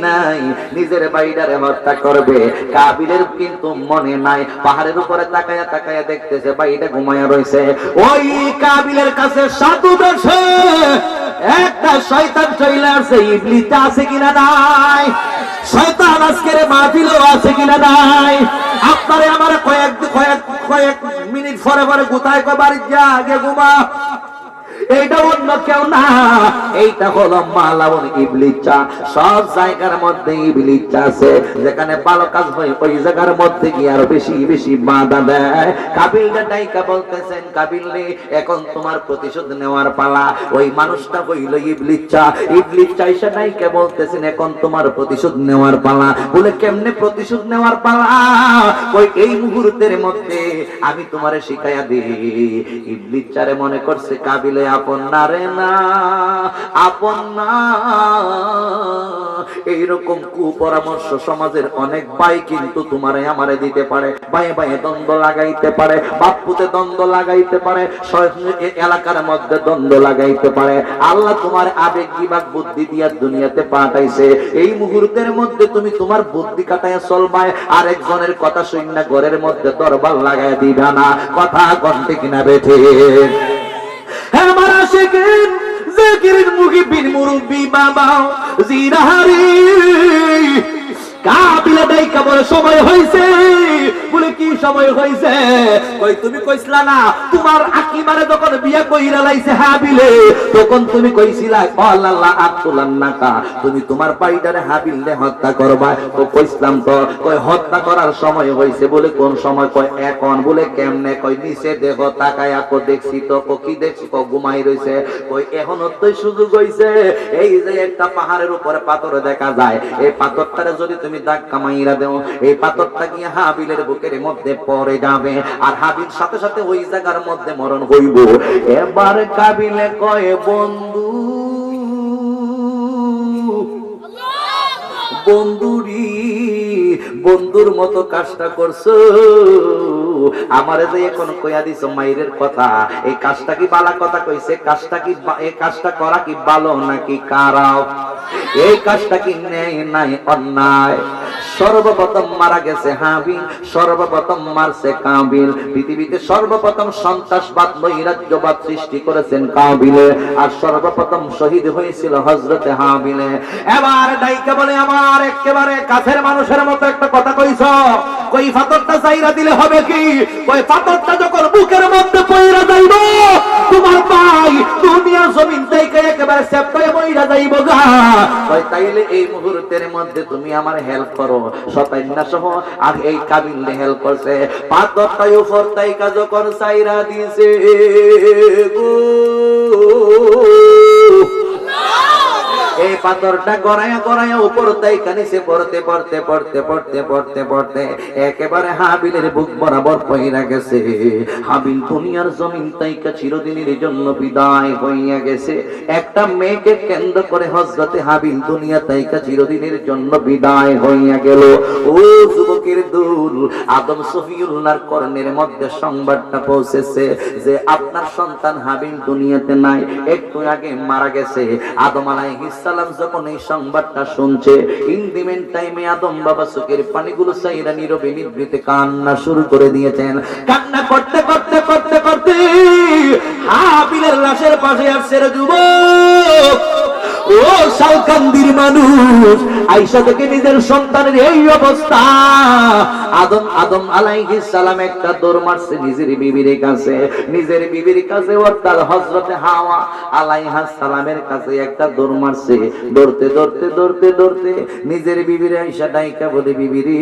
নাই নিজের ভাইটারে হত্যা করবে। কাবিলের কিন্তু মনে নাই, পাহাড়ের উপরে তাকায়া তাকায়া দেখতেছে ভাইটা ঘুমায়া রয়েছে। ওই কাবিলের কাছে সাধু বেশে একটা শয়তান চলে আসে। ইবলিস আছে কিনা নাই? শয়তান আজকের মাহফিলও আছে কিনা নাই? আপনারে আমার কয়েক মিনিট পরে পরে কোথায় কয় বাড়ি যা আগে ঘুমা। এইটা অন্য কেউ না, এইটা হলো মালাউন ইবলিস। সব জায়গার মধ্যে ইবলিস আছে, যেখানে ভালো কাজ হয় ওই জায়গার মধ্যে গিয়ে আরো বেশি বেশি বাধা দেয়। কাবিলটা ডাইকা বলতেছেন, কাবিল রে এখন তোমার প্রতিশোধ নেওয়ার পালা। ওই মানুষটা হইল ইবলিস। ইবলিস চাইসা ডাইকা বলতেছেন এখন তোমার প্রতিশোধ নেওয়ার পালা। বলে কেমনে প্রতিশোধ নেওয়ার পালা? ওই এই মুহূর্তের মধ্যে আমি তোমারে শিখাইয়া দিই। ইবলিস চারে মনে করছে কাবিলে আপন না রে না, আপন না। এইরকম কুপরামর্শ সমাজের অনেক ভাই কিন্তু তোমারে আমারে দিতে পারে, ভাইয়ে ভাইয়ে দ্বন্দ্ব লাগাইতে পারে, বাপুতে দ্বন্দ্ব লাগাইতে পারে, এলাকার মধ্যে দ্বন্দ্ব লাগাইতে পারে। আল্লাহ তোমার আবেগ বিভাগ বুদ্ধি দিয়া দুনিয়াতে পাঠাইছে। এই মুহূর্তের মধ্যে তুমি তোমার বুদ্ধি কাটাইয়া চলবাই, আরেকজনের কথা শুননা ঘরের মধ্যে দরবার লাগাই দিবা না। কথা কন্টে কিনা বেঠে हमारा शिकिन ज़िक्र मुगिबिन मुरुबी बाबा ज़िरारी কাবিলা ডাইকা বলে সময় হইছে। বলে কি সময় হইছে? কই তুমি কইছলা না তোমার আকিমারে যখন বিয়া কইরা লাইছে হাবিলে, তখন তুমি কইছিলা আল্লাহ আতুলান নাকা, তুমি তোমার পাইডারে হাবিলে হত্যা করবা। তো কইছলাম তো, কই হত্যা করার সময় হইছে। বলে কোন সময়? কই এখন। বলে কেমনে? কই নিচে দেখো তাকায়া কো দেখছি তো। কো কি দেখছি? কো ঘুমাই রইছে। কই এখনো তো সুযোগ হইছে। এই যে একটা পাহাড়ের উপরে পাথর দেখা যায়, এই পাথরটারে যদি তুমি ধাক্কা মাইরা দেও, এই পাথরটা গিয়ে হাবিলের বুকের মধ্যে পড়ে যাবে, আর হাবিল সাথে সাথে ওই জায়গার মধ্যে মরণ হইব। এবার কাবিলে কয় বন্ধু, বন্ধুরি বন্ধুর মতো কাজটা করছো, আমারে যে এখন কইয়া দিছো মাইরের কথা, এই কাজটা কি বালা কথা কইছে? কাজটা কি এই কাজটা করা কি ভালো নাকি খারাপ? এই কাজটা কি ন্যায় নাই অন্যায়? সর্বপ্রথম মারা গেছে হাবিল, সর্বপ্রথম মারছে কাবিল। পৃথিবীতে সর্বপ্রথম সন্ত্রাসবাদ নৈরাজ্যবাদ সৃষ্টি করেছেন কাবিলে, আর সর্বপ্রথম শহীদ হয়েছিল হযরতে হাবিলে। এবার ডাইকা বলে আমার একেবারে কাছের মানুষের মতো একটা কথা কইছ। কই পাথরটা চাইরা দিলে হবে কি? কই পাথরটা যখন বুকের মধ্যে পইরা যাইব, তোমার ভাই দুনিয়া জমিন থেকে একেবারে সেপটায় মইরা যাইব গা। কই তাইলে এই মুহূর্তের মধ্যে তুমি আমার হেল্প করো। শতাইনা সহ আর এই কাবিলে হেল্প করছে। পাথরটাই উপর তাইকা যখন চাইরা দিয়েছে গো, এই পাথরটা গড়াইয়া গড়াইয়া উপর তাইকা নিচে পড়তে পড়তে পড়তে পড়তে পড়তে পড়তে একেবারে হাবিলের বুক বরাবর পইরা গেছে। হাবিল দুনিয়ার জমিন তাইকা চিরদিনের জন্য বিদায় হইয়া গেছে। একটা মেয়েকে কেন্দ্র করে হযরতে হাবিল দুনিয়া তাইকা চিরদিনের জন্য বিদায় হইয়া গেল। ও যুবকের দূর, আদম সফিউল্লাহর কর্ণের মধ্যে সংবাদটা পৌঁছেছে যে আপনার সন্তান হাবিল দুনিয়াতে নাই, একটু আগে মারা গেছে। আদম আলাইহিস সালাম যখন এই সংবাদটা শুনছে, ইন্দিমেন্ট টাইমে আদম বাবা চোখের পানিগুলো চাইরা নীরবে নিভৃতে কান্না শুরু করে দিয়েছেন। কান্না করতে করতে করতে করতে হাবিলের লাশের পাশে আসছে যুবক। ও শালকান্দির মানুষ, আয়েশা থেকে নিজের সন্তানের এই অবস্থা। আদম আলাইহিস সালাম একটা দৌড় মারছে নিজের বিবির কাছে, নিজের বিবির কাছে অর্থাৎ হযরতে হাওয়া আলাইহিস সালামের কাছে একটা দৌড় মারছে। দৌড়তে দৌড়তে দৌড়তে দৌড়তে নিজের বিবির আয়েশা ডাইকা বলে, বিবিরি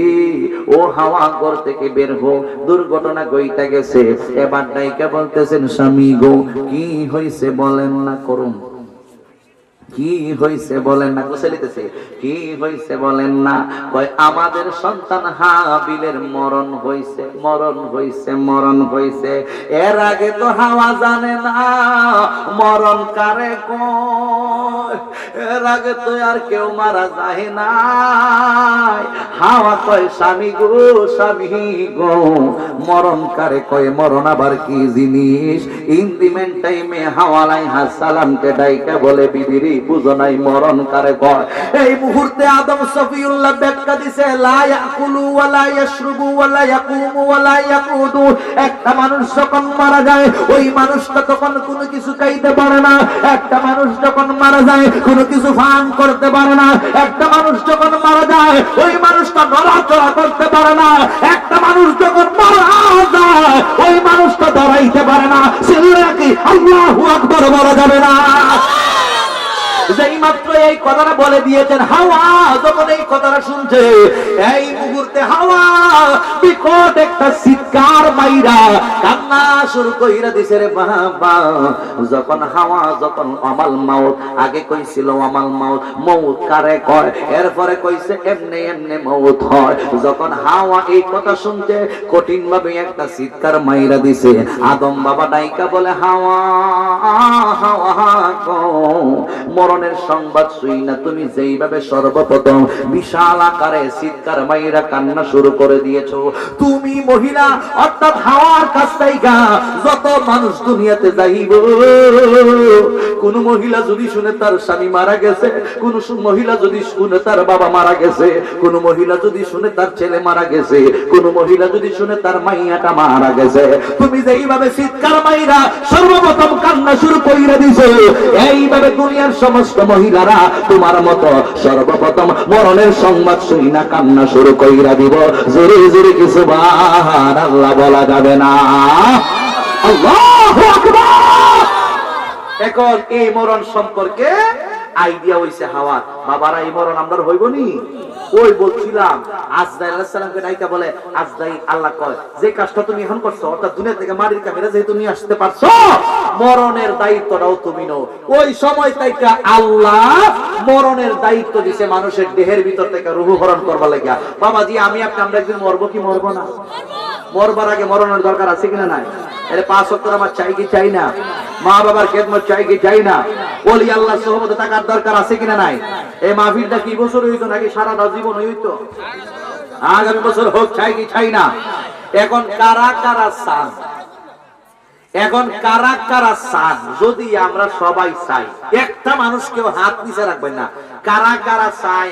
ও হাওয়া ঘর থেকে বের হো, দুর্ঘটনা ঘইটা গেছে। এবার ডাইকা বলতেছেন, স্বামী গো কি হইছে বলেন না করুন, কি হইছে বলেন না। গোসলিতেছে কি হইছে বলেন না। কয় আমাদের সন্তান হাবিলের মরণ হইছে, মরণ হইছে, মরণ হইছে। এর আগে তো হাওয়া জানে না মরণ কারে কয়, এর আগে তো আর কেউ মারা যায় না। হাওয়া কয় স্বামী গো স্বামী গো, মরণ কারে কয় মরণ আবার কি জিনিস। ইন দি মেন টাইমে হাওয়া আলাইহিস সালামকে ডাইকা বলে বিবিরি বুঝো নাই মরণ কারে কয়। এই মুহূর্তে আদম সফিউল্লাহ ব্যাখ্যা দিছে লা ইয়াকুলু ওয়া লা ইয়াশরুবু ওয়া লা ইয়াকুমু ওয়া লা ইয়াকুদু। একটা মানুষ যখন মারা যায় ওই মানুষটা তখন কোনো কিছু খাইতে পারে না। একটা মানুষ যখন মারা যায় কোনো কিছু পান করতে পারে না। একটা মানুষ যখন মারা যায় ওই মানুষটা নড়াচড়া করতে পারে না। একটা মানুষ যখন মারা যায় ওই মানুষটা দাঁড়াইতে পারে না। সেগুলো কি আল্লাহু আকবার বলা যাবে না? যেই মাত্র এই কথাটা বলে দিয়েছেন, হাওয়া যখন এই কথাটা শুনছে এই মুহূর্তে হাওয়া বিকট একটা চিৎকার মাইরা কান্না শুরু কইরা দিছে রে বাবা। যখন হাওয়া যখন আমাল মাউত, আগে কইছিল আমাল মাউত, মউত কারে কয়, এরপরে কইছে এমনে এমনে মউত হয়। যখন হাওয়া এই কথা শুনতে কঠিন ভাবে একটা চিৎকার মাইরা দিছে, আদম বাবা ডাইকা বলে হাওয়া হাওয়া গো, মরণের সংবাদ শুই না তুমি যেইভাবে সর্বপ্রথম বিশাল আকারে চিৎকার মাইরা কান্না শুরু করে দিয়েছো, তুমি মহিলা অর্থাৎ হাওয়ার কাছ থেকে যত মানুষ দুনিয়াতে যাইব, কোন মহিলা যদি শুনে তার স্বামী মারা গেছে, কোন মহিলা যদি শুনে তার বাবা মারা গেছে, কোন মহিলা যদি শুনে তার ছেলে মারা গেছে, কোন মহিলা যদি শুনে তার মাইয়াটা মারা গেছে, তুমি যেইভাবে চিৎকার মাইরা সর্বপ্রথম কান্না শুরু কইরা দিছো, এইভাবে দুনিয়ার সমস্ত মহিলারা তোমার মতো সর্বপ্রথম মরণের সংবাদ শুই না কান্না শুরু কইরা দিব। জোরে জোরে কি সুবহানাল্লাহ বলা যাবে না? আল্লাহু আকবার। এখন এই মরণ সম্পর্কে আইডিয়া হইছে হাওয়া। বাবারা এই মরণ আমরা হইব নি? ওই বলছিলাম আজরাইল আলাইহিস সালামকে ডাইকা বলে, আজরাইল আল্লাহ কয় যে কাজটা তুমি এখন করছো অর্থাৎ দুনিয়া থেকে মাটির কাফেরা যেহেতু নিয়ে আসতে পারছো, মরণের দায়িত্বটাও তুমি নাও। ওই সময় থেকে আল্লাহ মরণের দায়িত্ব দিছে মানুষের দেহের ভিতর থেকে রূহ হরণ করবার লাগিয়া। বাবাজি আমি আপনি আমরা একদিন মরবো কি মরবো না? মরবার আগে মরণের দরকার আছে কিনা নাই? এর 5 ওয়াক্ত নামাজ চাই কি চাই না? মা বাবার খেদমত চাই কি চাই না? ওলি আল্লাহর সোহবতে থাকার দরকার আছে কিনা নাই? এই মাহফিলটা কি বছর হইতো নাকি সারাটা জীবন হইতো? আগামী বছর হোক চাই কি চাই না? এখন কারা কারা চান? এখন কারা কারা চান? যদি আমরা সবাই চাই, একটা মানুষ কেউ হাত নিচে রাখবেন না, কারা কারা চায়